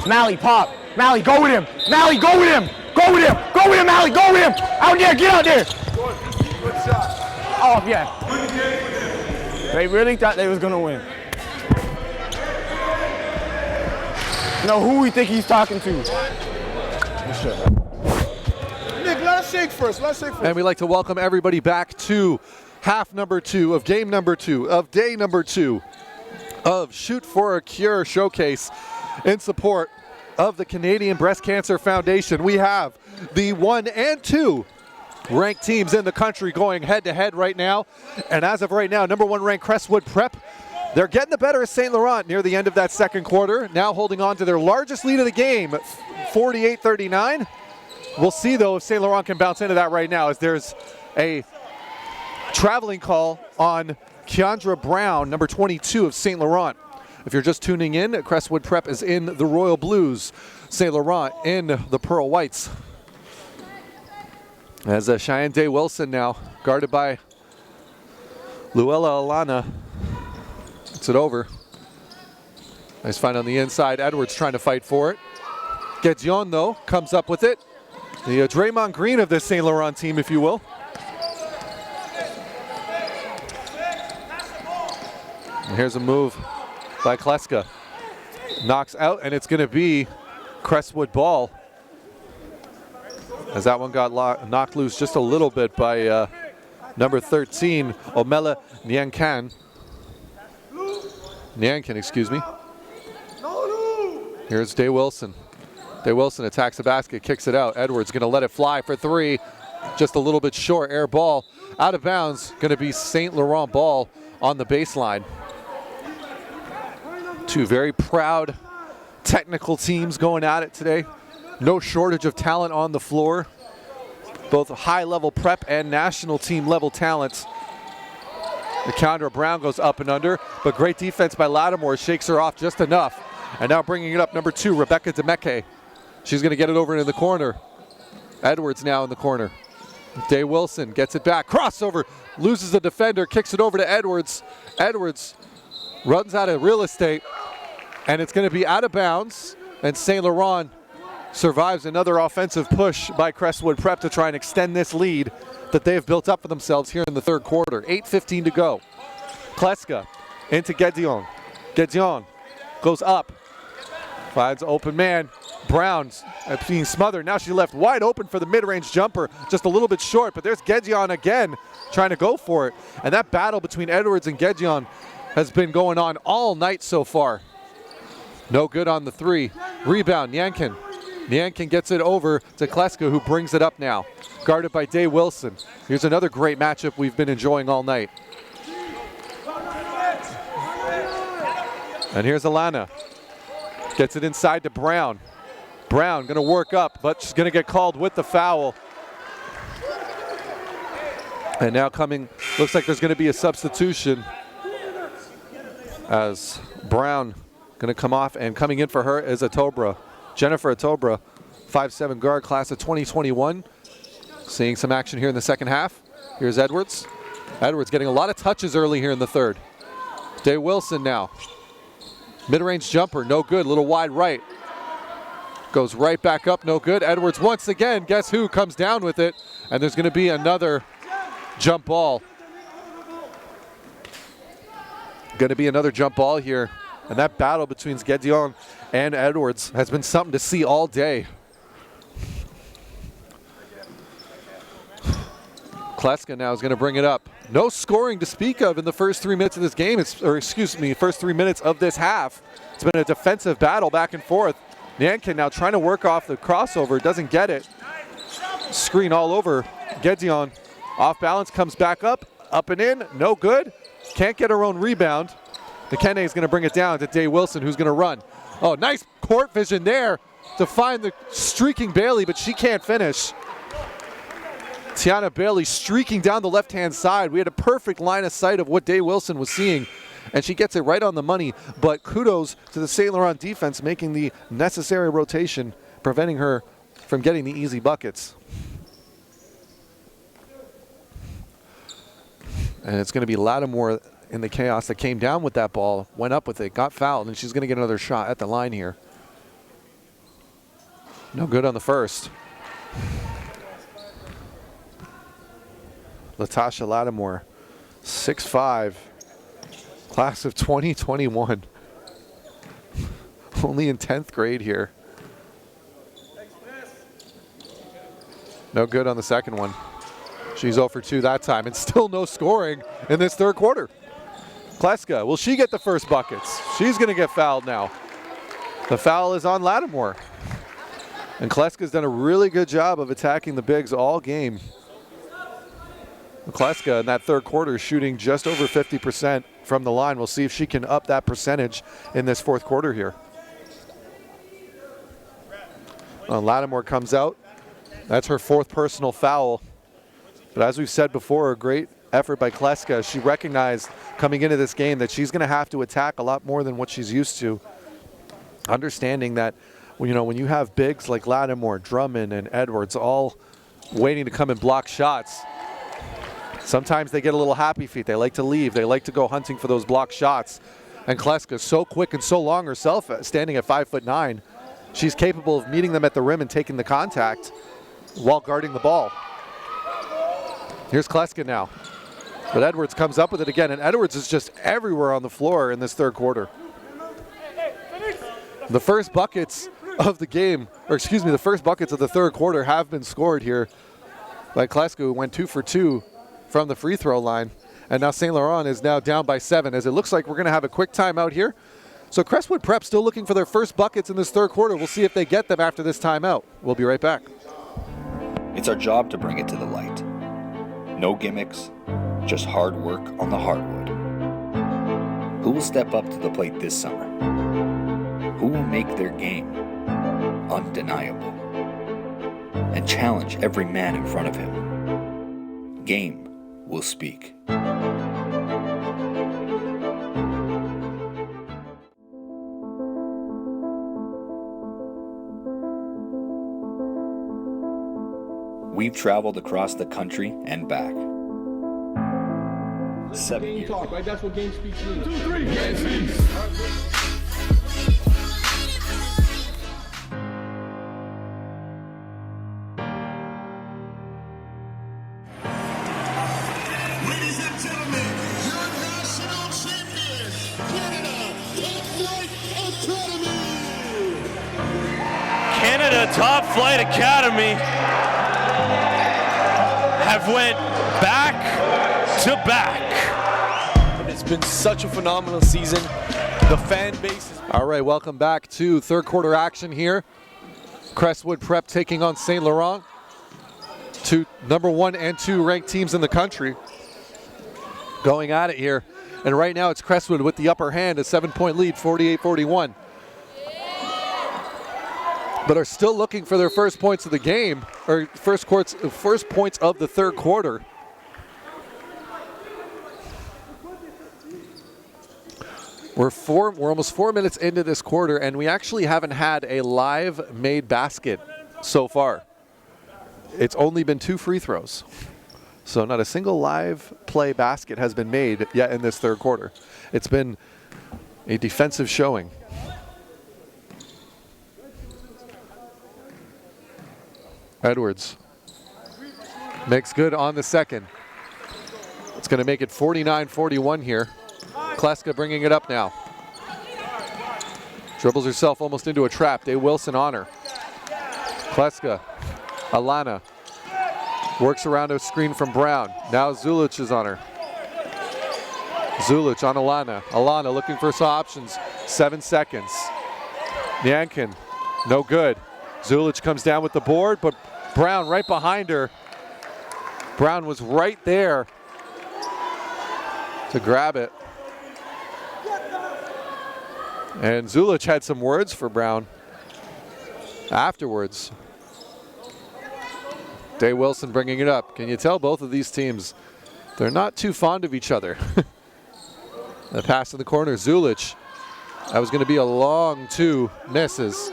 Mally, pop. Mally, go with him. Mally, Mally, go with him. Out there, get out there. Good shot. Oh, yeah. They really thought they was gonna win. No, who we think he's talking to? Nick, let us shake first. And we'd like to welcome everybody back to half number 2 of game number 2 of day number 2 of Shoot for a Cure showcase in support of the Canadian Breast Cancer Foundation. We have the 1 and 2 ranked teams in the country going head-to-head right now. And as of right now, number 1 ranked Crestwood Prep, they're getting the better of St. Laurent near the end of that second quarter, now holding on to their largest lead of the game, 48-39. We'll see, though, if St. Laurent can bounce into that right now, as there's a traveling call on Keandra Brown, number 22 of St. Laurent. If you're just tuning in, Crestwood Prep is in the Royal Blues, St. Laurent in the Pearl Whites. As Cheyenne Day Wilson now, guarded by Luella Alana. Gets it over. Nice find on the inside. Edwards trying to fight for it. Guedion, though, comes up with it. The Draymond Green of this St. Laurent team, if you will. And here's a move by Kleska. Knocks out, and it's going to be Crestwood ball. As that one got knocked loose just a little bit by number 13, Omela Nyankan. Nyankin, excuse me. Here's Day Wilson. Day Wilson attacks the basket, kicks it out. Edwards going to let it fly for 3. Just a little bit short, air ball. Out of bounds, going to be St. Laurent ball on the baseline. Two very proud technical teams going at it today. No shortage of talent on the floor. Both high-level prep and national team level talents. Keandra Brown goes up and under, but great defense by Lattimore shakes her off just enough. And now bringing it up, number 2, Rebecca Demeke. She's going to get it over into the corner. Edwards now in the corner. Day Wilson gets it back. Crossover, loses the defender, kicks it over to Edwards. Edwards runs out of real estate, and it's going to be out of bounds. And St. Laurent survives another offensive push by Crestwood Prep to try and extend this lead that they have built up for themselves here in the third quarter. 8:15 to go. Kleska into Guedion. Guedion goes up. Finds open man. Brown's being smothered. Now she left wide open for the mid-range jumper. Just a little bit short, but there's Guedion again trying to go for it. And that battle between Edwards and Guedion has been going on all night so far. No good on the 3. Rebound, Nyankin. Nyankin gets it over to Kleska, who brings it up now. Guarded by Day Wilson. Here's another great matchup we've been enjoying all night. And here's Alana. Gets it inside to Brown. Brown gonna work up, but she's gonna get called with the foul. And now coming, looks like there's gonna be a substitution as Brown gonna come off, and coming in for her is Atobra. Jennifer Atobra, 5'7" guard, class of 2021. Seeing some action here in the second half. Here's Edwards. Edwards getting a lot of touches early here in the third. Day Wilson now. Mid-range jumper, no good, little wide right. Goes right back up, no good. Edwards once again, guess who comes down with it? And there's gonna be another jump ball. Gonna be another jump ball here. And that battle between Guedion and Edwards has been something to see all day. Kleska now is going to bring it up. No scoring to speak of in the first 3 minutes of this game, first 3 minutes of this half. It's been a defensive battle back and forth. Nyankin now trying to work off the crossover, doesn't get it. Screen all over Guedion. Off balance, comes back up and in, no good. Can't get her own rebound. McKenna is going to bring it down to Day Wilson, who's going to run. Oh, nice court vision there to find the streaking Bailey, but she can't finish. Tiana Bailey streaking down the left-hand side. We had a perfect line of sight of what Day Wilson was seeing, and she gets it right on the money. But kudos to the St. Laurent defense making the necessary rotation, preventing her from getting the easy buckets. And it's going to be Lattimore in the chaos that came down with that ball, went up with it, got fouled, and she's going to get another shot at the line here. No good on the first. Latasha Lattimore, 6'5", class of 2021. Only in 10th grade here. No good on the second one. She's 0 for 2 that time, and still no scoring in this third quarter. Kleska, will she get the first buckets? She's going to get fouled now. The foul is on Lattimore. And Kleska's done a really good job of attacking the bigs all game. Kleska in that third quarter shooting just over 50% from the line. We'll see if she can up that percentage in this fourth quarter here. Lattimore comes out. That's her fourth personal foul. But as we've said before, a great effort by Kleska. She recognized coming into this game that she's going to have to attack a lot more than what she's used to. Understanding that, you know, when you have bigs like Lattimore, Drummond, and Edwards all waiting to come and block shots, sometimes they get a little happy feet. They like to leave. They like to go hunting for those block shots. And Kleska, so quick and so long herself, standing at 5'9", she's capable of meeting them at the rim and taking the contact while guarding the ball. Here's Kleska now. But Edwards comes up with it again, and Edwards is just everywhere on the floor in this third quarter. The first buckets of the game, or excuse me, the first buckets of the third quarter have been scored here by Kleska, who went 2 for 2 from the free throw line. And now St. Laurent is now down by 7, as it looks like we're going to have a quick timeout here. So Crestwood Prep still looking for their first buckets in this third quarter. We'll see if they get them after this timeout. We'll be right back. It's our job to bring it to the light. No gimmicks, just hard work on the hardwood. Who will step up to the plate this summer? Who will make their game undeniable and challenge every man in front of him? Game will speak. We've traveled across the country and back. 7 years. Talk, right? That's what game speaks means. 2, 3, game speaks. Ladies and gentlemen, your national champion, Canada Top Flight Academy have went back to back. It's been such a phenomenal season. The fan base is... All right, welcome back to third quarter action here. Crestwood Prep taking on St. Laurent. Two number 1 and 2 ranked teams in the country going at it here. And right now it's Crestwood with the upper hand, a 7-point lead, 48-41. But are still looking for their first points of the game, or first points of the third quarter. We're almost 4 minutes into this quarter, and we actually haven't had a live made basket so far. It's only been 2 free throws. So not a single live play basket has been made yet in this third quarter. It's been a defensive showing. Edwards makes good on the second. It's going to make it 49-41 here. Kleska bringing it up now. Dribbles herself almost into a trap. Day Wilson on her. Kleska, Alana, works around a screen from Brown. Now Zulich is on her. Zulich on Alana. Alana looking for some options. 7 seconds. Yankin, no good. Zulich comes down with the board, but Brown right behind her. Brown was right there to grab it. And Zulich had some words for Brown afterwards. Day Wilson bringing it up. Can you tell both of these teams, they're not too fond of each other. The pass in the corner, Zulich. That was going to be a long 2, misses.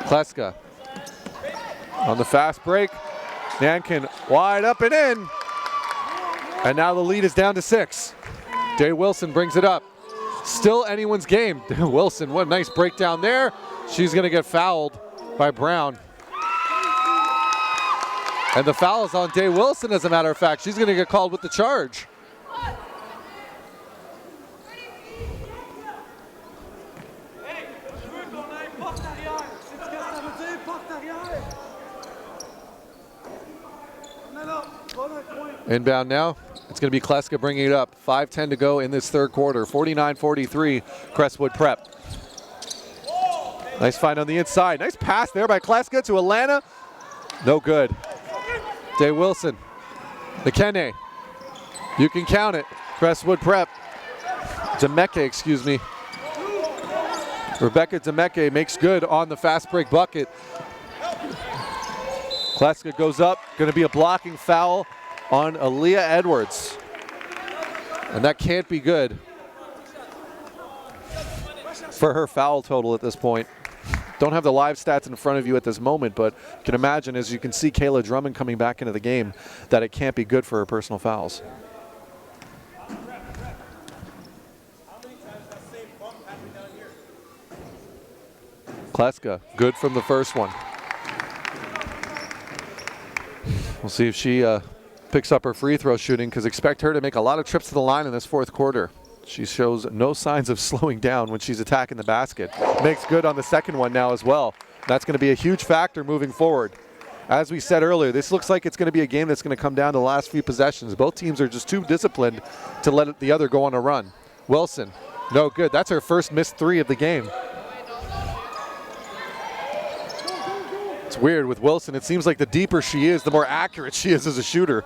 Kleska on the fast break. Nankin wide up and in. And now the lead is down to 6. Day Wilson brings it up. Still anyone's game. Wilson, what a nice breakdown there. She's going to get fouled by Brown. And the foul is on Day Wilson, as a matter of fact. She's going to get called with the charge. Inbound now. It's going to be Kleska bringing it up. 5:10 to go in this third quarter. 49-43, Crestwood Prep. Nice find on the inside. Nice pass there by Kleska to Alana. No good. Day Wilson. McKenna. You can count it. Crestwood Prep. Demeke, excuse me. Rebecca Demeke makes good on the fast break bucket. Kleska goes up. Going to be a blocking foul on Aaliyah Edwards. And that can't be good for her foul total at this point. Don't have the live stats in front of you at this moment, but you can imagine, as you can see Kayla Drummond coming back into the game, that it can't be good for her personal fouls. Kleska, good from the first one. We'll see if she picks up her free throw shooting, because expect her to make a lot of trips to the line in this fourth quarter. She shows no signs of slowing down when she's attacking the basket. Makes good on the second one now as well. That's going to be a huge factor moving forward. As we said earlier, this looks like it's going to be a game that's going to come down to the last few possessions. Both teams are just too disciplined to let the other go on a run. Wilson, no good. That's her first missed three of the game. It's weird with Wilson. It seems like the deeper she is, the more accurate she is as a shooter.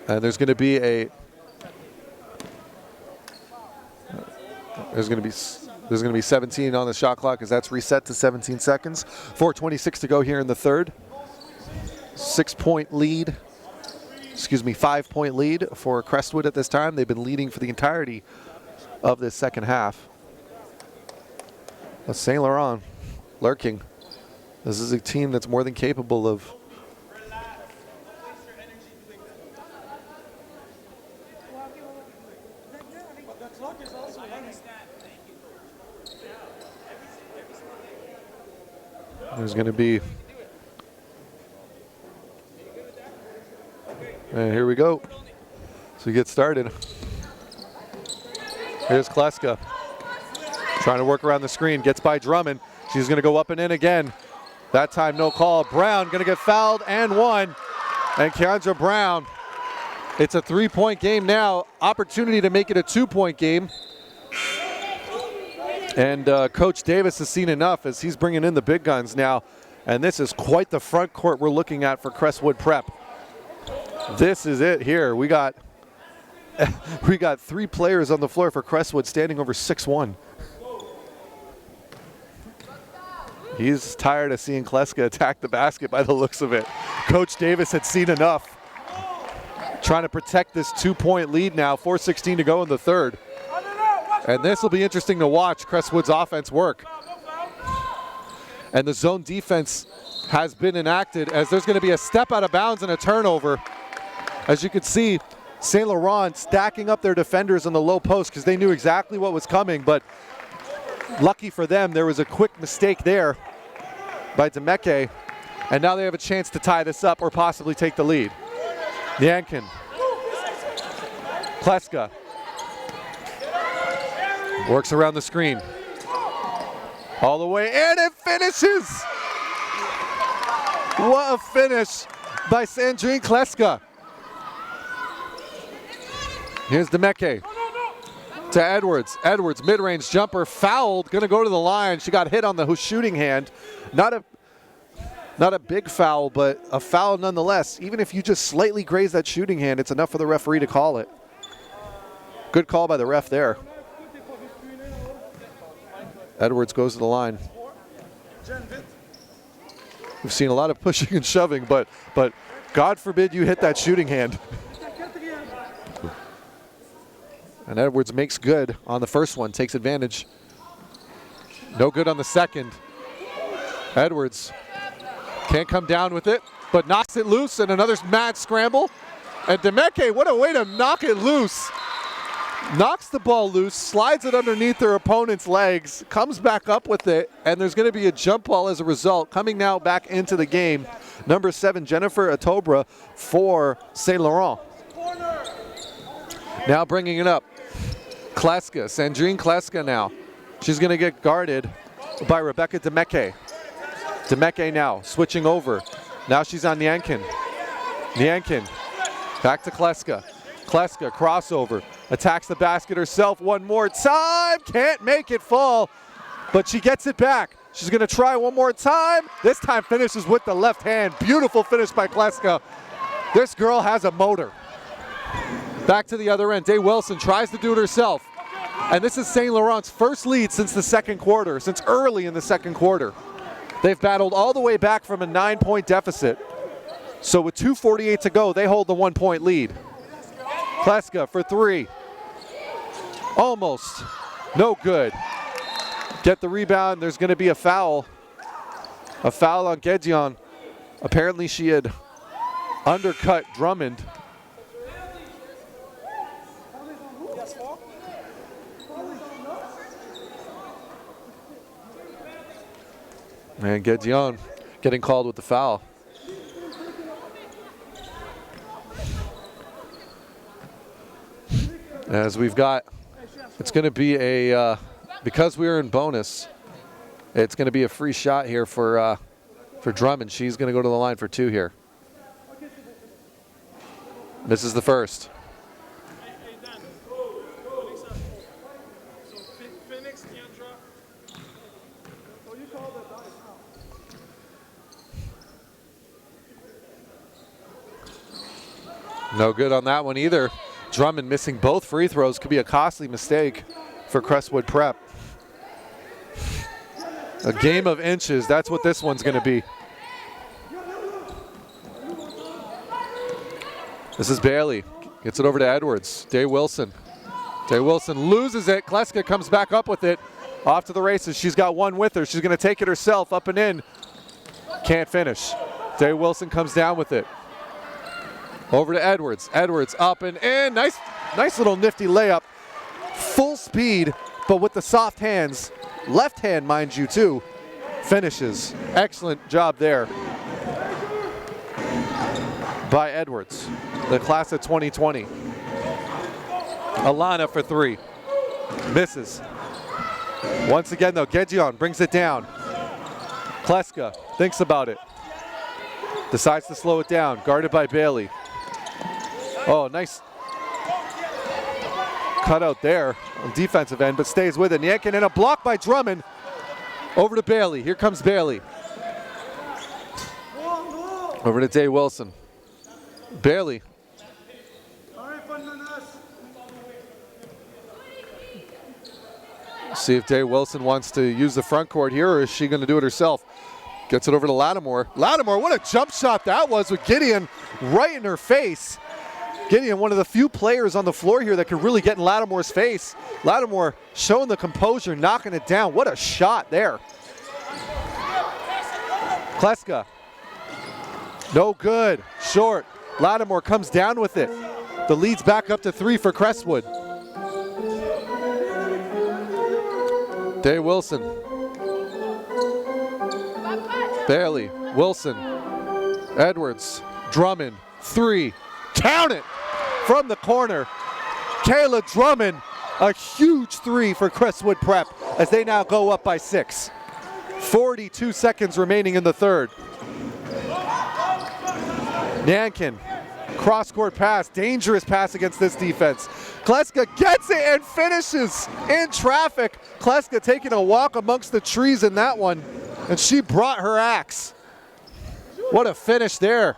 And there's going to be a There's going to be 17 on the shot clock, as that's reset to 17 seconds. 4:26 to go here in the third. 5-point lead for Crestwood at this time. They've been leading for the entirety of this second half. St. Laurent lurking. This is a team that's more than capable of There's going to be, and here we go. So we get started. Here's Kleska trying to work around the screen, gets by Drummond. She's going to go up and in again. That time no call. Brown going to get fouled and one. And Keandra Brown, it's a 3-point game now. Opportunity to make it a 2-point game. And Coach Davis has seen enough as he's bringing in the big guns now. And this is quite the front court we're looking at for Crestwood Prep. This is it here. We got 3 players on the floor for Crestwood standing over 6'1". He's tired of seeing Kleska attack the basket by the looks of it. Coach Davis had seen enough. Trying to protect this 2-point lead now. 4:16 to go in the third. And this will be interesting to watch Crestwood's offense work. And the zone defense has been enacted, as there's going to be a step out of bounds and a turnover. As you can see, St. Laurent stacking up their defenders on the low post because they knew exactly what was coming, but lucky for them, there was a quick mistake there by Demeke, and now they have a chance to tie this up or possibly take the lead. Yankin. Kleska. Works around the screen. All the way, and it finishes! What a finish by Sandrine Kleska. Here's Demeke to Edwards. Edwards, mid-range jumper, fouled, gonna go to the line. She got hit on the shooting hand. Not a big foul, but a foul nonetheless. Even if you just slightly graze that shooting hand, it's enough for the referee to call it. Good call by the ref there. Edwards goes to the line. We've seen a lot of pushing and shoving, but God forbid you hit that shooting hand. And Edwards makes good on the first one, takes advantage. No good on the second. Edwards can't come down with it, but knocks it loose, and another mad scramble. And Demeke, what a way to knock it loose. Knocks the ball loose, slides it underneath their opponent's legs, comes back up with it, and there's going to be a jump ball as a result. Coming now back into the game, number 7, Jennifer Atobra for St. Laurent. Now bringing it up, Kleska, Sandrine Kleska now. She's going to get guarded by Rebecca Demeke. Demeke now switching over. Now she's on Yankin. Yankin, back to Kleska. Kleska, crossover, attacks the basket herself one more time, can't make it fall, but she gets it back. She's going to try one more time. This time finishes with the left hand. Beautiful finish by Kleska. This girl has a motor. Back to the other end. Day Wilson tries to do it herself. And this is St. Laurent's first lead since the second quarter, since early in the second quarter. They've battled all the way back from a 9-point deficit. So with 2:48 to go, they hold the 1-point lead. Kleska for three. Almost. No good. Get the rebound. There's going to be a foul. A foul on Gedjian. Apparently she had undercut Drummond. And Gedjian getting called with the foul. As we've got, it's going to be a, because we are in bonus, it's going to be a free shot here for Drummond. She's going to go to the line for two here. This is the first. No good on that one either. Drummond missing both free throws could be a costly mistake for Crestwood Prep. A game of inches, that's what this one's going to be. This is Bailey, gets it over to Edwards. Day Wilson. Day Wilson loses it. Kleska comes back up with it. Off to the races, she's got one with her. She's going to take it herself, up and in. Can't finish. Day Wilson comes down with it. Over to Edwards. Edwards up and in. Nice little nifty layup. Full speed, but with the soft hands. Left hand, mind you, too. Finishes. Excellent job there by Edwards, the class of 2020. Alana for three. Misses. Once again, though, Gedjian brings it down. Kleska thinks about it. Decides to slow it down. Guarded by Bailey. Oh, nice cutout there on defensive end, but stays with it. Yankin and a block by Drummond. Over to Bailey. Here comes Bailey. Over to Day Wilson. Bailey. See if Day Wilson wants to use the front court here, or is she going to do it herself? Gets it over to Lattimore. Lattimore, what a jump shot that was with Gideon right in her face. Gideon, one of the few players on the floor here that could really get in Lattimore's face. Lattimore showing the composure, knocking it down. What a shot there. Kleska. No good. Short. Lattimore comes down with it. The lead's back up to three for Crestwood. Day Wilson. Bailey. Wilson. Edwards. Drummond. Three. Count it from the corner. Kayla Drummond, a huge three for Crestwood Prep as they now go up by 6. 42 seconds remaining in the third. Nankin, cross-court pass, dangerous pass against this defense. Kleska gets it and finishes in traffic. Kleska taking a walk amongst the trees in that one, and she brought her axe. What a finish there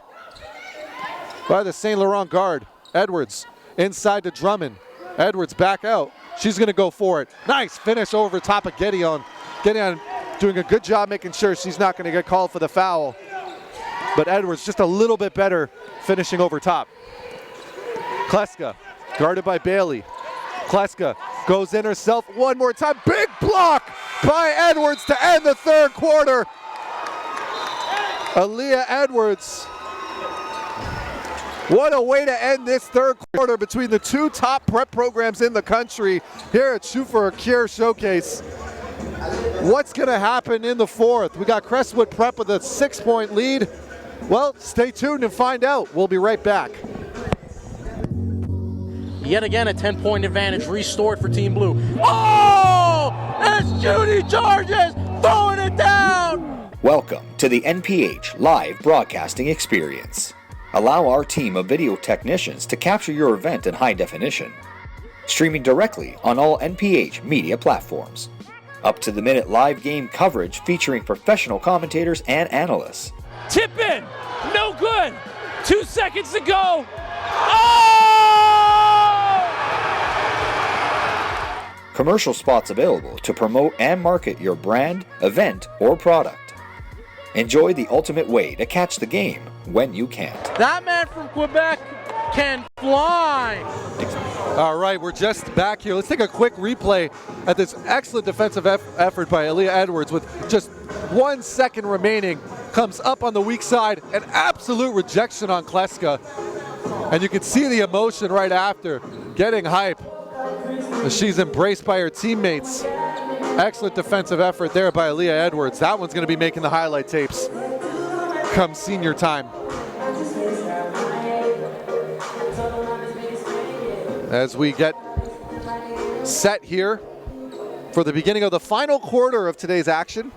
by the St. Laurent guard. Edwards inside to Drummond. Edwards back out. She's going to go for it. Nice finish over top of Gideon. Gideon doing a good job making sure she's not going to get called for the foul. But Edwards just a little bit better finishing over top. Kleska guarded by Bailey. Kleska goes in herself one more time. Big block by Edwards to end the third quarter. Aaliyah Edwards. What a way to end this third quarter between the two top prep programs in the country here at Shoot for a Cure Showcase. What's going to happen in the fourth? We got Crestwood Prep with a 6-point lead. Well, stay tuned and find out. We'll be right back. Yet again, a 10-point advantage restored for Team Blue. Oh! It's Judy Georges throwing it down! Welcome to the NPH live broadcasting experience. Allow our team of video technicians to capture your event in high definition. Streaming directly on all NPH media platforms. Up-to-the-minute live game coverage featuring professional commentators and analysts. Tip in. No good. 2 seconds to go. Oh! Commercial spots available to promote and market your brand, event, or product. Enjoy the ultimate way to catch the game when you can't. That man from Quebec can fly. All right, we're just back here. Let's take a quick replay at this excellent defensive effort by Aaliyah Edwards with just 1 second remaining. Comes up on the weak side, an absolute rejection on Kleska. And you can see the emotion right after, getting hype. She's embraced by her teammates. Excellent defensive effort there by Aaliyah Edwards. That one's going to be making the highlight tapes come senior time. As we get set here for the beginning of the final quarter of today's action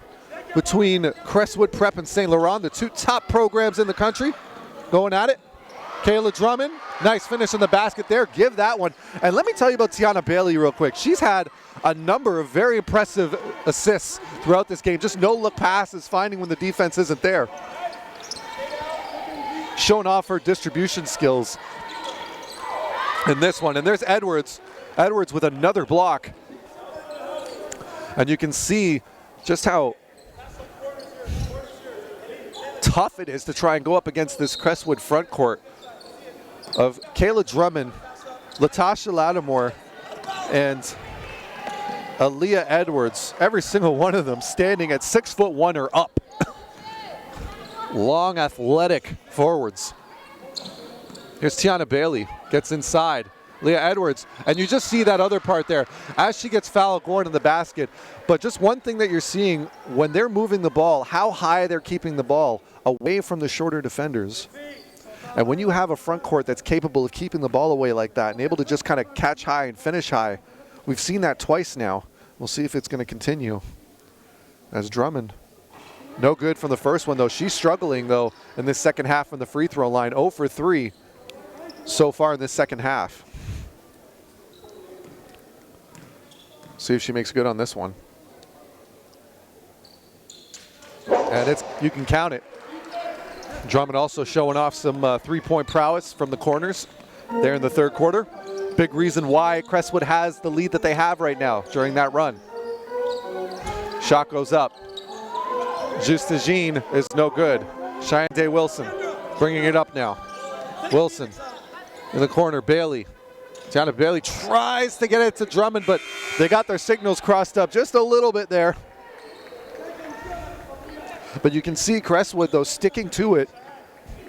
between Crestwood Prep and St. Laurent, the two top programs in the country, going at it. Kayla Drummond, nice finish in the basket there. Give that one. And let me tell you about Tiana Bailey real quick. She's had a number of very impressive assists throughout this game. Just no-look passes, finding when the defense isn't there. Showing off her distribution skills in this one. And there's Edwards. Edwards with another block. And you can see just how tough it is to try and go up against this Crestwood front court of Kayla Drummond, Latasha Lattimore, and Aaliyah Edwards. Every single one of them standing at 6'1" or up. Long, athletic forwards. Here's Tiana Bailey, gets inside. Leah Edwards, and you just see that other part there as she gets fouled going in the basket. But just one thing that you're seeing when they're moving the ball, how high they're keeping the ball away from the shorter defenders. And when you have a front court that's capable of keeping the ball away like that and able to just kind of catch high and finish high, we've seen that twice now. We'll see if it's going to continue. As Drummond, no good from the first one though. She's struggling though in this second half from the free throw line, 0 for 3 so far in this second half. See if she makes good on this one. And you can count it. Drummond also showing off some three-point prowess from the corners there in the third quarter. Big reason why Crestwood has the lead that they have right now during that run. Shot goes up. Justagine is no good. Cheyenne Day Wilson bringing it up now. Wilson in the corner, Bailey. Tiana Bailey tries to get it to Drummond, but they got their signals crossed up just a little bit there. But you can see Crestwood, though, sticking to it.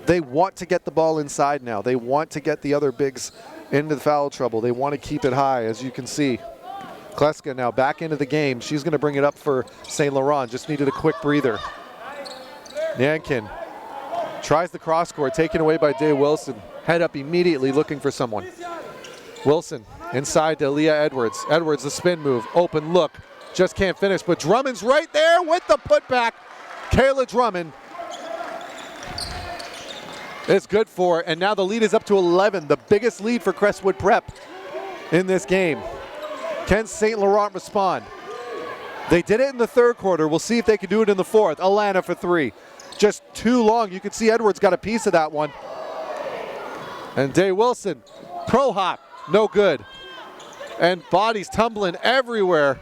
They want to get the ball inside now. They want to get the other bigs into the foul trouble. They want to keep it high, as you can see. Kleska now back into the game. She's going to bring it up for St. Laurent. Just needed a quick breather. Nankin tries the cross court, taken away by Day Wilson. Head up immediately, looking for someone. Wilson inside to Leah Edwards. Edwards, the spin move, open look. Just can't finish, but Drummond's right there with the putback. Kayla Drummond is good for, and now the lead is up to 11, the biggest lead for Crestwood Prep in this game. Can St. Laurent respond? They did it in the third quarter. We'll see if they can do it in the fourth. Alana for 3. Just too long. You can see Edwards got a piece of that one. And Day Wilson, pro hop, no good. And bodies tumbling everywhere.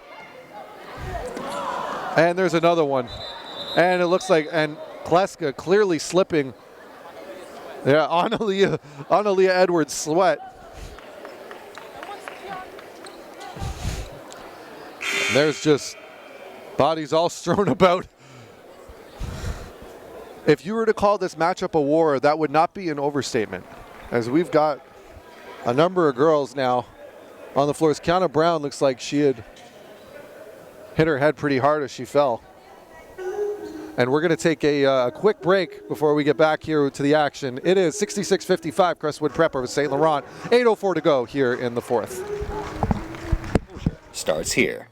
And there's another one. And it looks like, and Kleska clearly slipping. Yeah, on Aaliyah Edwards' sweat. There's just bodies all strewn about. If you were to call this matchup a war, that would not be an overstatement. As we've got a number of girls now on the floors. Kiana Brown looks like she had hit her head pretty hard as she fell. And we're going to take a quick break before we get back here to the action. It is 66-55 Crestwood Prep over St. Laurent. 8:04 to go here in the fourth. Starts here.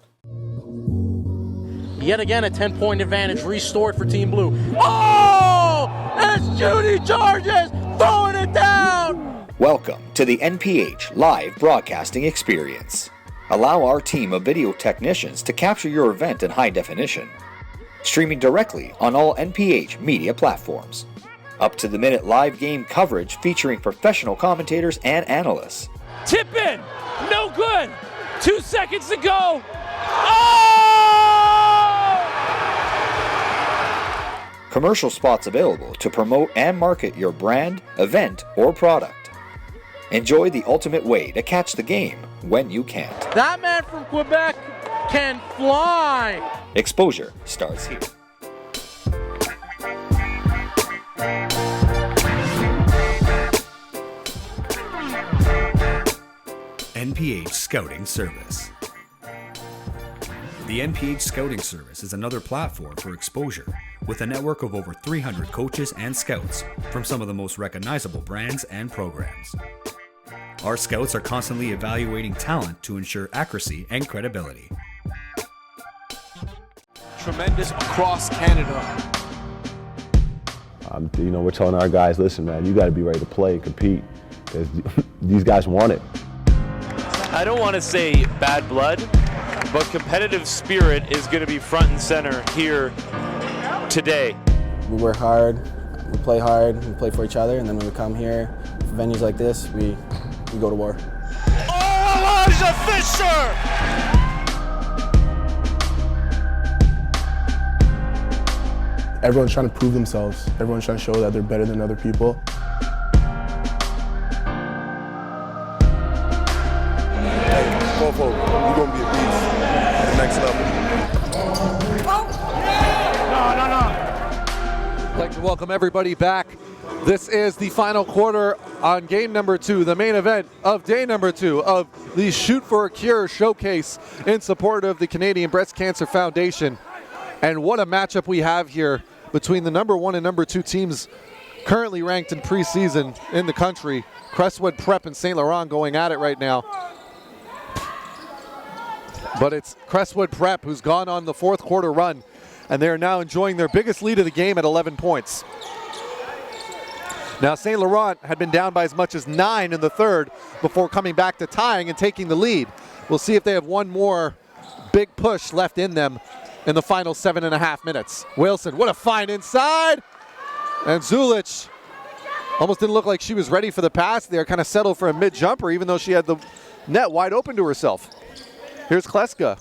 Yet again, a 10-point advantage restored for Team Blue. Oh! It's Judy Georges throwing it down! Welcome to the NPH live broadcasting experience. Allow our team of video technicians to capture your event in high definition, streaming directly on all NPH media platforms. Up-to-the-minute live game coverage featuring professional commentators and analysts. Tip in, no good. 2 seconds to go. Oh! Commercial spots available to promote and market your brand, event, or product. Enjoy the ultimate way to catch the game when you can't. That man from Quebec can fly. Exposure starts here. NPH Scouting Service. The NPH Scouting Service is another platform for exposure with a network of over 300 coaches and scouts from some of the most recognizable brands and programs. Our scouts are constantly evaluating talent to ensure accuracy and credibility. Tremendous across Canada. We're telling our guys, listen, man, you got to be ready to play and compete because these guys want it. I don't want to say bad blood, but competitive spirit is going to be front and center here today. We work hard, we play hard, we play for each other, and then when we come here for venues like this, we go to war. Oh, Elijah Fisher! Everyone's trying to prove themselves. Everyone's trying to show that they're better than other people. Go forward. You're going to be a beast at the next level. I'd like to welcome everybody back. This is the final quarter on game number 2, the main event of day number 2 of the Shoot for a Cure showcase in support of the Canadian Breast Cancer Foundation. And what a matchup we have here between the number 1 and number 2 teams currently ranked in preseason in the country. Crestwood Prep and St. Laurent going at it right now. But it's Crestwood Prep who's gone on the 4th quarter run, and they are now enjoying their biggest lead of the game at 11 points. Now, St. Laurent had been down by as much as 9 in the 3rd before coming back to tying and taking the lead. We'll see if they have one more big push left in them in the final 7.5 minutes. Wilson, what a find inside! And Zulich almost didn't look like she was ready for the pass there, kind of settled for a mid-jumper, even though she had the net wide open to herself. Here's Kleska.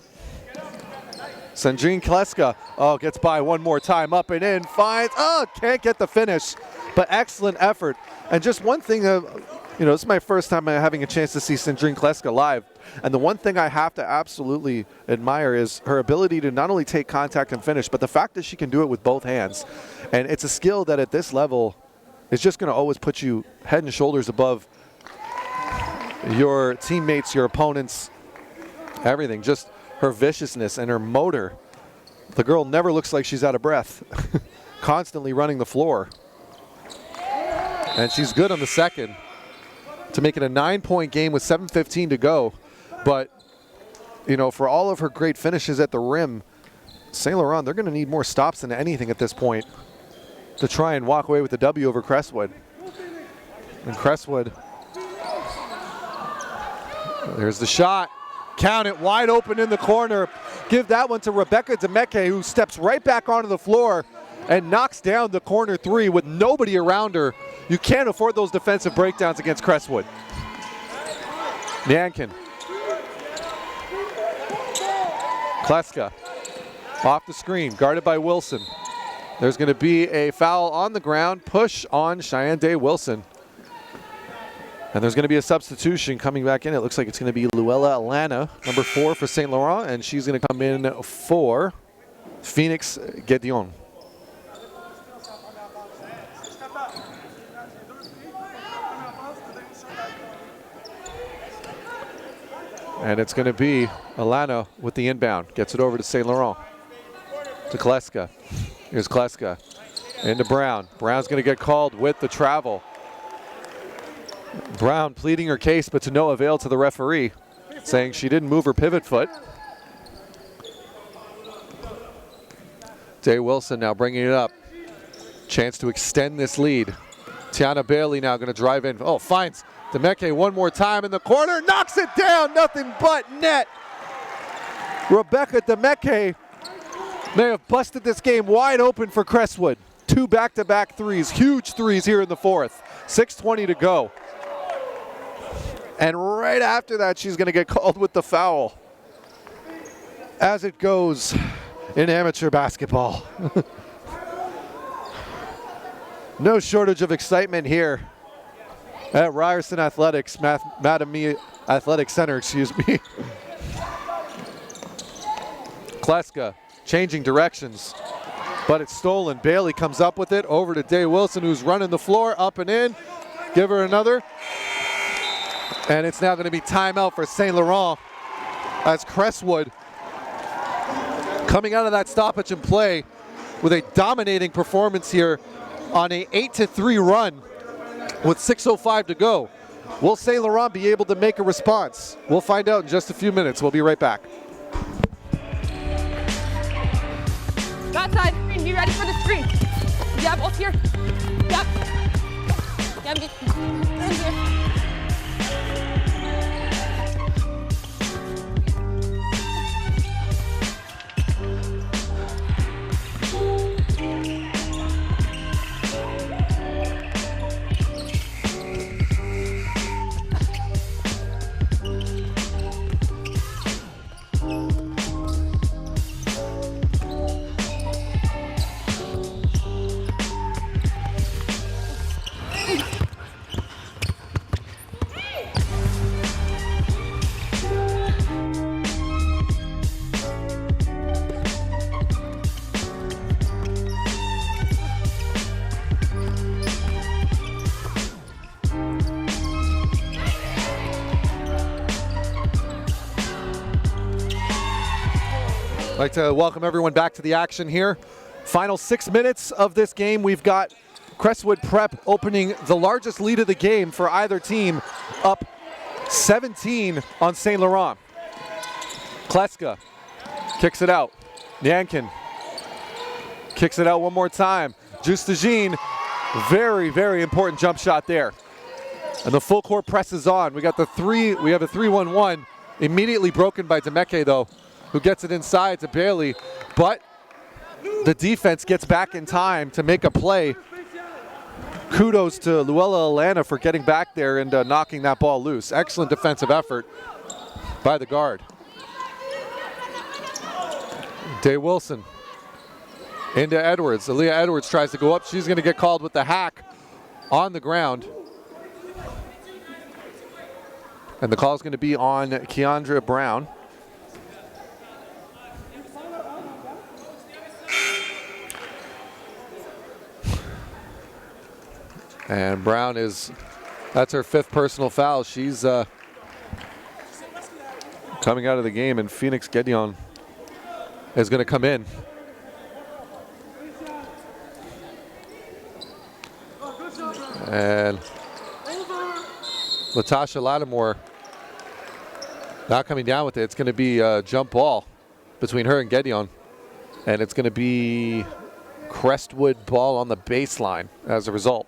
Sandrine Kleska, gets by one more time, up and in, finds, can't get the finish, but excellent effort. And just one thing, this is my first time having a chance to see Sandrine Kleska live, and the one thing I have to absolutely admire is her ability to not only take contact and finish, but the fact that she can do it with both hands. And it's a skill that at this level is just going to always put you head and shoulders above your teammates, your opponents, everything. Just her viciousness and her motor. The girl never looks like she's out of breath. Constantly running the floor. And she's good on the second to make it a 9-point game with 7:15 to go. But, for all of her great finishes at the rim, St. Laurent, they're going to need more stops than anything at this point to try and walk away with the W over Crestwood. And Crestwood, there's the shot. Count it, wide open in the corner. Give that one to Rebecca Demeke, who steps right back onto the floor and knocks down the corner 3 with nobody around her. You can't afford those defensive breakdowns against Crestwood. Yankin. Kleska off the screen, guarded by Wilson. There's going to be a foul on the ground, push on Cheyenne Day Wilson. And there's going to be a substitution coming back in. It looks like it's going to be Luella Alana, number 4 for St. Laurent, and she's going to come in for Phoenix Gedeon. And it's going to be Alana with the inbound. Gets it over to St. Laurent. To Kleska. Here's Kleska. Into Brown. Brown's going to get called with the travel. Brown pleading her case, but to no avail to the referee, saying she didn't move her pivot foot. Day Wilson now bringing it up. Chance to extend this lead. Tiana Bailey now going to drive in. Finds Demeke one more time in the corner. Knocks it down. Nothing but net Rebecca Demeke may have busted this game wide open for Crestwood. 2 back-to-back threes, huge threes here in the fourth. 6:20 to go. And right after that, she's going to get called with the foul. As it goes in amateur basketball. No shortage of excitement here at Ryerson Athletics, Madame Athletic Center, excuse me. Kleska changing directions, but it's stolen. Bailey comes up with it, over to Day Wilson, who's running the floor, up and in. Give her another. And it's now going to be timeout for St. Laurent as Crestwood coming out of that stoppage and play with a dominating performance here on a 8-3 run with 6:05 to go. Will St. Laurent be able to make a response? We'll find out in just a few minutes. We'll be right back. That side, be ready for the screen. Yeah, both here. Yep. Yeah, in here. I'd like to welcome everyone back to the action here. Final 6 minutes of this game. We've got Crestwood Prep opening the largest lead of the game for either team, up 17 on St. Laurent. Kleska kicks it out. Nyankin kicks it out one more time. Justagine, very, very important jump shot there. And the full court presses on. We got the three, we have a 3-1-1. Immediately broken by Demeke though, who gets it inside to Bailey. But the defense gets back in time to make a play. Kudos to Luella Alana for getting back there and knocking that ball loose. Excellent defensive effort by the guard. Day Wilson into Edwards. Aaliyah Edwards tries to go up. She's going to get called with the hack on the ground. And the call is going to be on Keandra Brown. And Brown that's her 5th personal foul. She's coming out of the game, and Phoenix Gedeon is going to come in. And Latasha Lattimore now coming down with it. It's going to be a jump ball between her and Gedeon. And it's going to be Crestwood ball on the baseline as a result.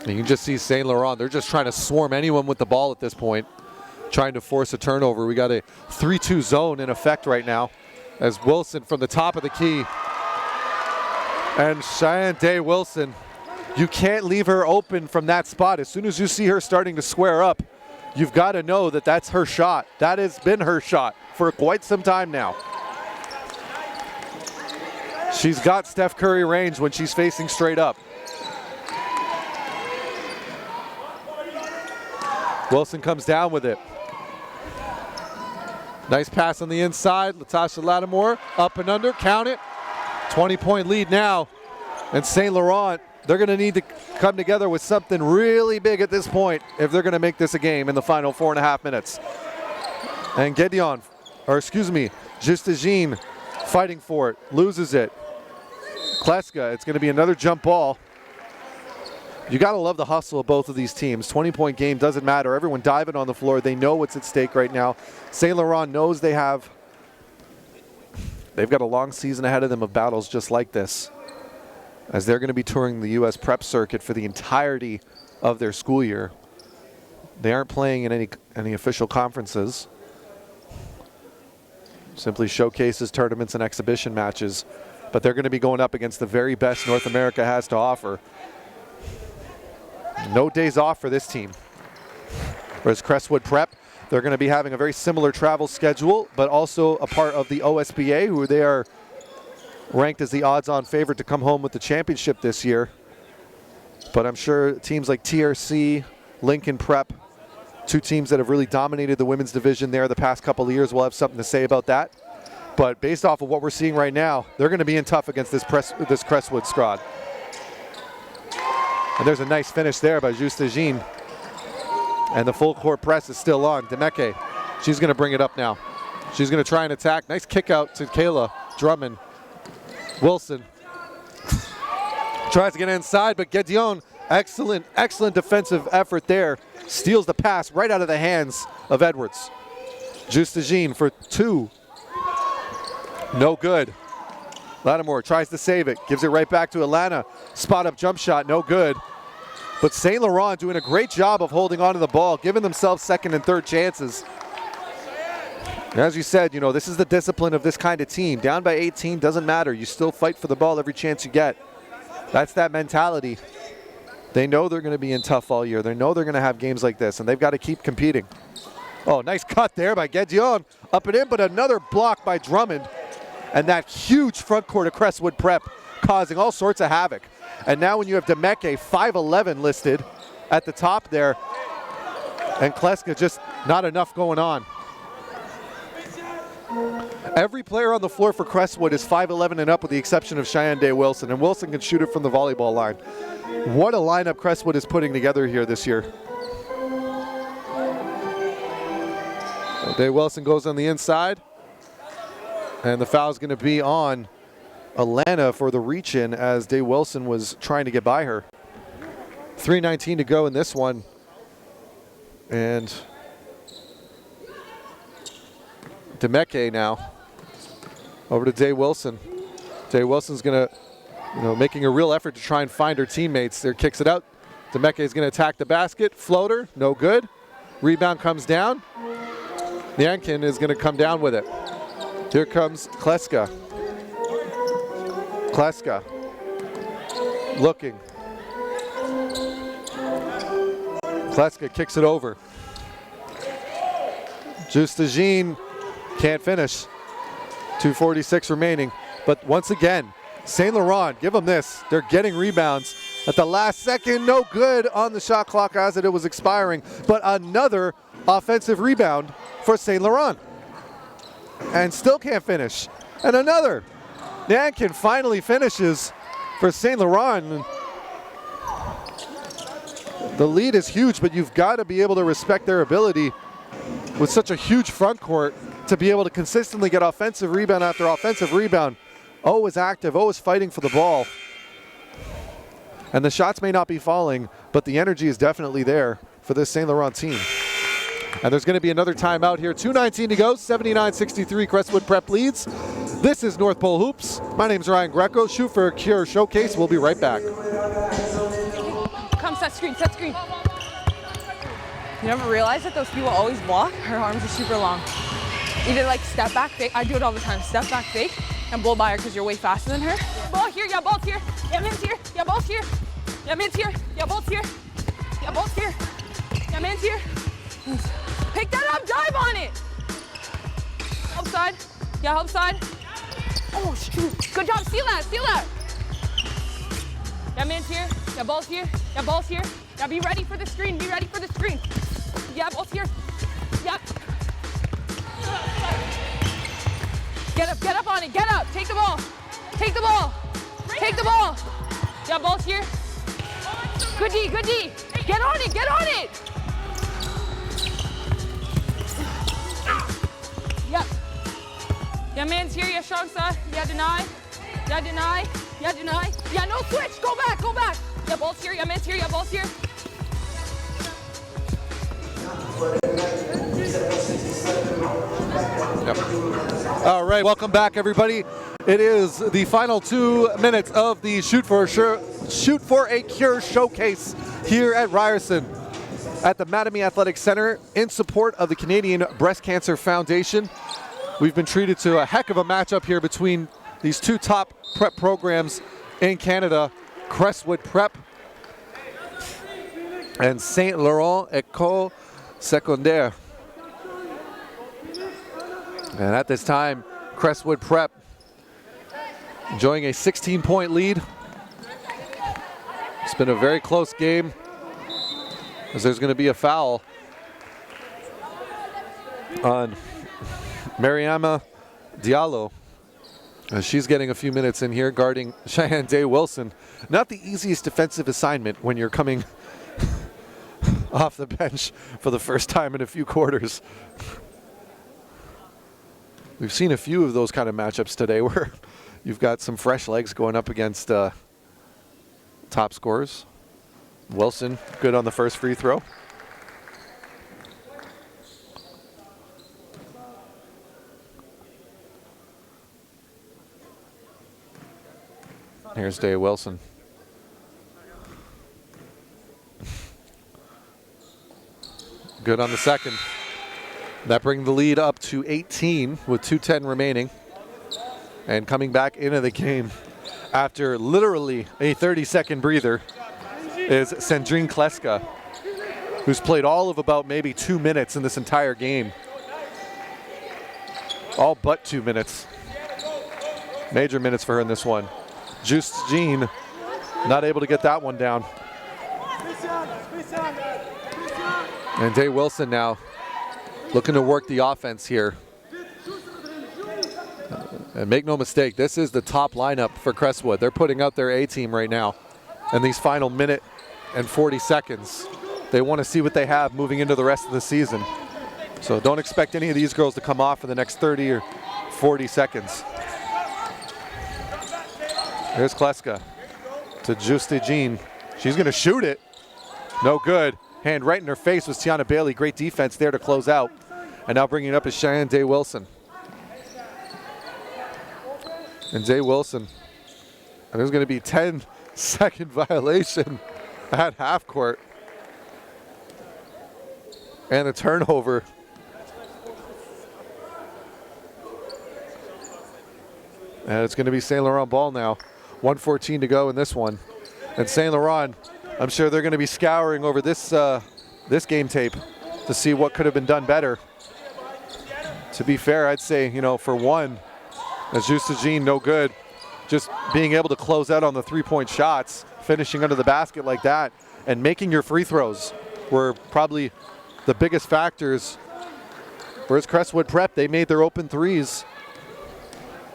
You can just see St. Laurent, they're just trying to swarm anyone with the ball at this point, trying to force a turnover. We got a 3-2 zone in effect right now as Wilson from the top of the key. And Cheyenne Day Wilson, you can't leave her open from that spot. As soon as you see her starting to square up, you've got to know that that's her shot. That has been her shot for quite some time now. She's got Steph Curry range when she's facing straight up. Wilson comes down with it. Nice pass on the inside. Latasha Lattimore up and under, count it. 20-point lead now. And St. Laurent, they're going to need to come together with something really big at this point if they're going to make this a game in the final 4.5 minutes. And Gedeon, or excuse me, Justagine fighting for it, loses it. Kleska, it's going to be another jump ball. You got to love the hustle of both of these teams. 20-point game doesn't matter. Everyone diving on the floor. They know what's at stake right now. St. Laurent knows they've got a long season ahead of them of battles just like this, as they're going to be touring the U.S. prep circuit for the entirety of their school year. They aren't playing in any official conferences. Simply showcases, tournaments, and exhibition matches. But they're going to be going up against the very best North America has to offer. No days off for this team. Whereas Crestwood Prep, they're going to be having a very similar travel schedule, but also a part of the OSBA, who they are ranked as the odds-on favorite to come home with the championship this year. But I'm sure teams like TRC, Lincoln Prep, two teams that have really dominated the women's division there the past couple of years, will have something to say about that. But based off of what we're seeing right now, they're going to be in tough against this Crestwood squad. And there's a nice finish there by Justagine. And the full court press is still on. Demeke, she's going to bring it up now. She's going to try and attack. Nice kick out to Kayla Drummond. Wilson tries to get inside, but Guedion, excellent defensive effort there. Steals the pass right out of the hands of Edwards. Justagine for two. No good. Lattimore tries to save it. Gives it right back to Alana. Spot up jump shot, no good. But St. Laurent doing a great job of holding on to the ball, giving themselves second and third chances. As you said, you know, this is the discipline of this kind of team. Down by 18, doesn't matter. You still fight for the ball every chance you get. That's that mentality. They know they're going to be in tough all year. They know they're going to have games like this, and they've got to keep competing. Oh, nice cut there by Guedion. Up and in, but another block by Drummond. And that huge front court of Crestwood Prep causing all sorts of havoc. And now when you have Demeke, 5'11", listed at the top there, and Kleska, just not enough going on. Every player on the floor for Crestwood is 5'11" and up, with the exception of Cheyenne Day Wilson, and Wilson can shoot it from the volleyball line. What a lineup Crestwood is putting together here this year. Day Wilson goes on the inside, and the foul is going to be on Alana for the reach-in, as Day Wilson was trying to get by her. 3:19 to go in this one. And Demeke now over to Day Wilson. Day Wilson's going to, making a real effort to try and find her teammates. There, kicks it out. Demeke is going to attack the basket. Floater, no good. Rebound comes down. Nyankin is going to come down with it. Here comes Kleska. Kleska looking. Kleska kicks it over. Justagine can't finish. 2:46 remaining. But once again, St. Laurent, give them this. They're getting rebounds at the last second. No good on the shot clock as it was expiring. But another offensive rebound for St. Laurent. And still can't finish. And another. Nyankin finally finishes for St. Laurent. The lead is huge, but you've got to be able to respect their ability with such a huge front court to be able to consistently get offensive rebound after offensive rebound. O is active, O is fighting for the ball. And the shots may not be falling, but the energy is definitely there for this St. Laurent team. And there's going to be another timeout here. 2:19 to go, 79-63, Crestwood Prep leads. This is North Pole Hoops. My name's Ryan Greco. Shoot for a Cure Showcase. We'll be right back. Come, set screen, set screen. You never realize that those people always block? Her arms are super long. Either like step back fake. I do it all the time. Step back fake and blow by her because you're way faster than her. Ball here, yeah, ball's here. Yeah, man's here. Yeah, ball's here. Yeah, man's here. Yeah, ball's here. Yeah, ball's here. Yeah, man's here. Pick that up, dive on it. Help side. Yeah, help side. Oh, shoot. Good job. Steal that, steal that. Yeah, man's here. Yeah, ball's here. Yeah, ball's here. Yeah, be ready for the screen. Be ready for the screen. Yeah, ball's here. Yep. Get up on it. Get up. Take the ball. Take the ball. Take the ball. Yeah, ball's here. Good D, good D. Get on it, get on it. Yep. Yeah, man's here. Yeah, strong side. Yeah, deny. Yeah, deny. Yeah, deny. Yeah, no switch. Go back, go back. Yeah, ball's here. Yeah, man's here. Yeah, ball's here. Yep. All right, welcome back, everybody. It is the final 2 minutes of the Shoot for a Cure Showcase here at Ryerson. at the Mattamy Athletic Center in support of the Canadian Breast Cancer Foundation. We've been treated to a heck of a matchup here between these two top prep programs in Canada, Crestwood Prep and St. Laurent École Secondaire. And at this time, Crestwood Prep enjoying a 16-point lead. It's been a very close game, as there's going to be a foul on Mariama Diallo. She's getting a few minutes in here guarding Cheyenne Day Wilson. Not the easiest defensive assignment when you're coming off the bench for the first time in a few quarters. We've seen a few of those kind of matchups today where you've got some fresh legs going up against top scorers. Wilson, good on the first free throw. Here's Day Wilson. Good on the second. That brings the lead up to 18 with 2:10 remaining. And coming back into the game after literally a 30-second breather is Sandrine Kleska, who's played all of about maybe 2 minutes in this entire game. All but 2 minutes. Major minutes for her in this one. Juste Jean not able to get that one down. And Day Wilson now looking to work the offense here. And make no mistake, this is the top lineup for Crestwood. They're putting out their A-team right now. In these final minute and 40 seconds, they want to see what they have moving into the rest of the season. So don't expect any of these girls to come off for the next 30 or 40 seconds. Here's Kleska to Juste Jean. She's going to shoot it. No good. Hand right in her face was Tiana Bailey. Great defense there to close out. And now bringing it up is Cheyenne Day Wilson. And Day Wilson, and there's going to be 10-second violation at half court. And a turnover. And it's going to be St. Laurent ball now. 1:14 to go in this one. And St. Laurent, I'm sure they're going to be scouring over this this game tape to see what could have been done better. To be fair, I'd say, you know, for one, as Juste Jean, no good. Just being able to close out on the three-point shots, finishing under the basket like that, and making your free throws were probably the biggest factors. Whereas Crestwood Prep, they made their open threes.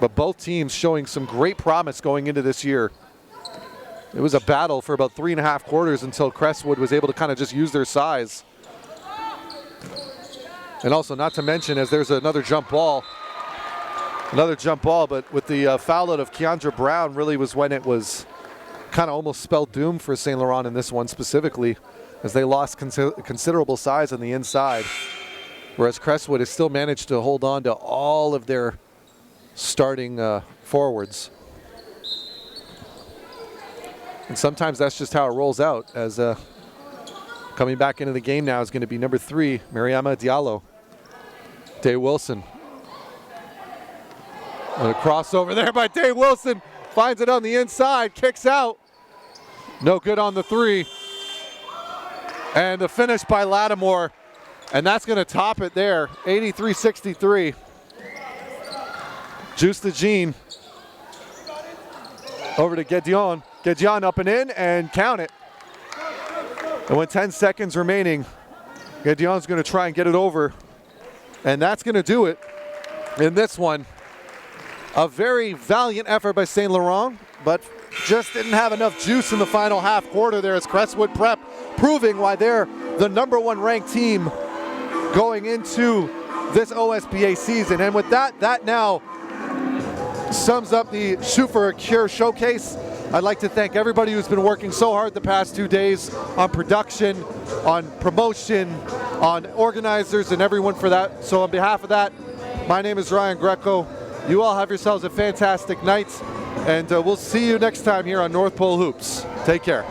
But both teams showing some great promise going into this year. It was a battle for about 3.5 quarters until Crestwood was able to kind of just use their size. And also, not to mention, as there's another jump ball, but with the foul out of Keandra Brown really was when it was kind of almost spelled doom for St. Laurent in this one specifically, as they lost considerable size on the inside. Whereas Crestwood has still managed to hold on to all of their starting forwards. And sometimes that's just how it rolls out, as coming back into the game now is going to be number 3, Mariama Diallo. Day Wilson. And a crossover there by Day Wilson. Finds it on the inside, kicks out. No good on the 3. And the finish by Lattimore. And that's going to top it there, 83-63. Juste Jean over to Guédion. Guédion up and in, and count it. And with 10 seconds remaining, Guédion's going to try and get it over. And that's going to do it in this one. A very valiant effort by St. Laurent, but just didn't have enough juice in the final half quarter there as Crestwood Prep proving why they're the #1 ranked team going into this OSBA season. And with that now sums up the Shoot for a Cure showcase. I'd like to thank everybody who's been working so hard the past 2 days on production, on promotion, on organizers, and everyone for that. So on behalf of that, my name is Ryan Greco. You all have yourselves a fantastic night, and we'll see you next time here on North Pole Hoops. Take care.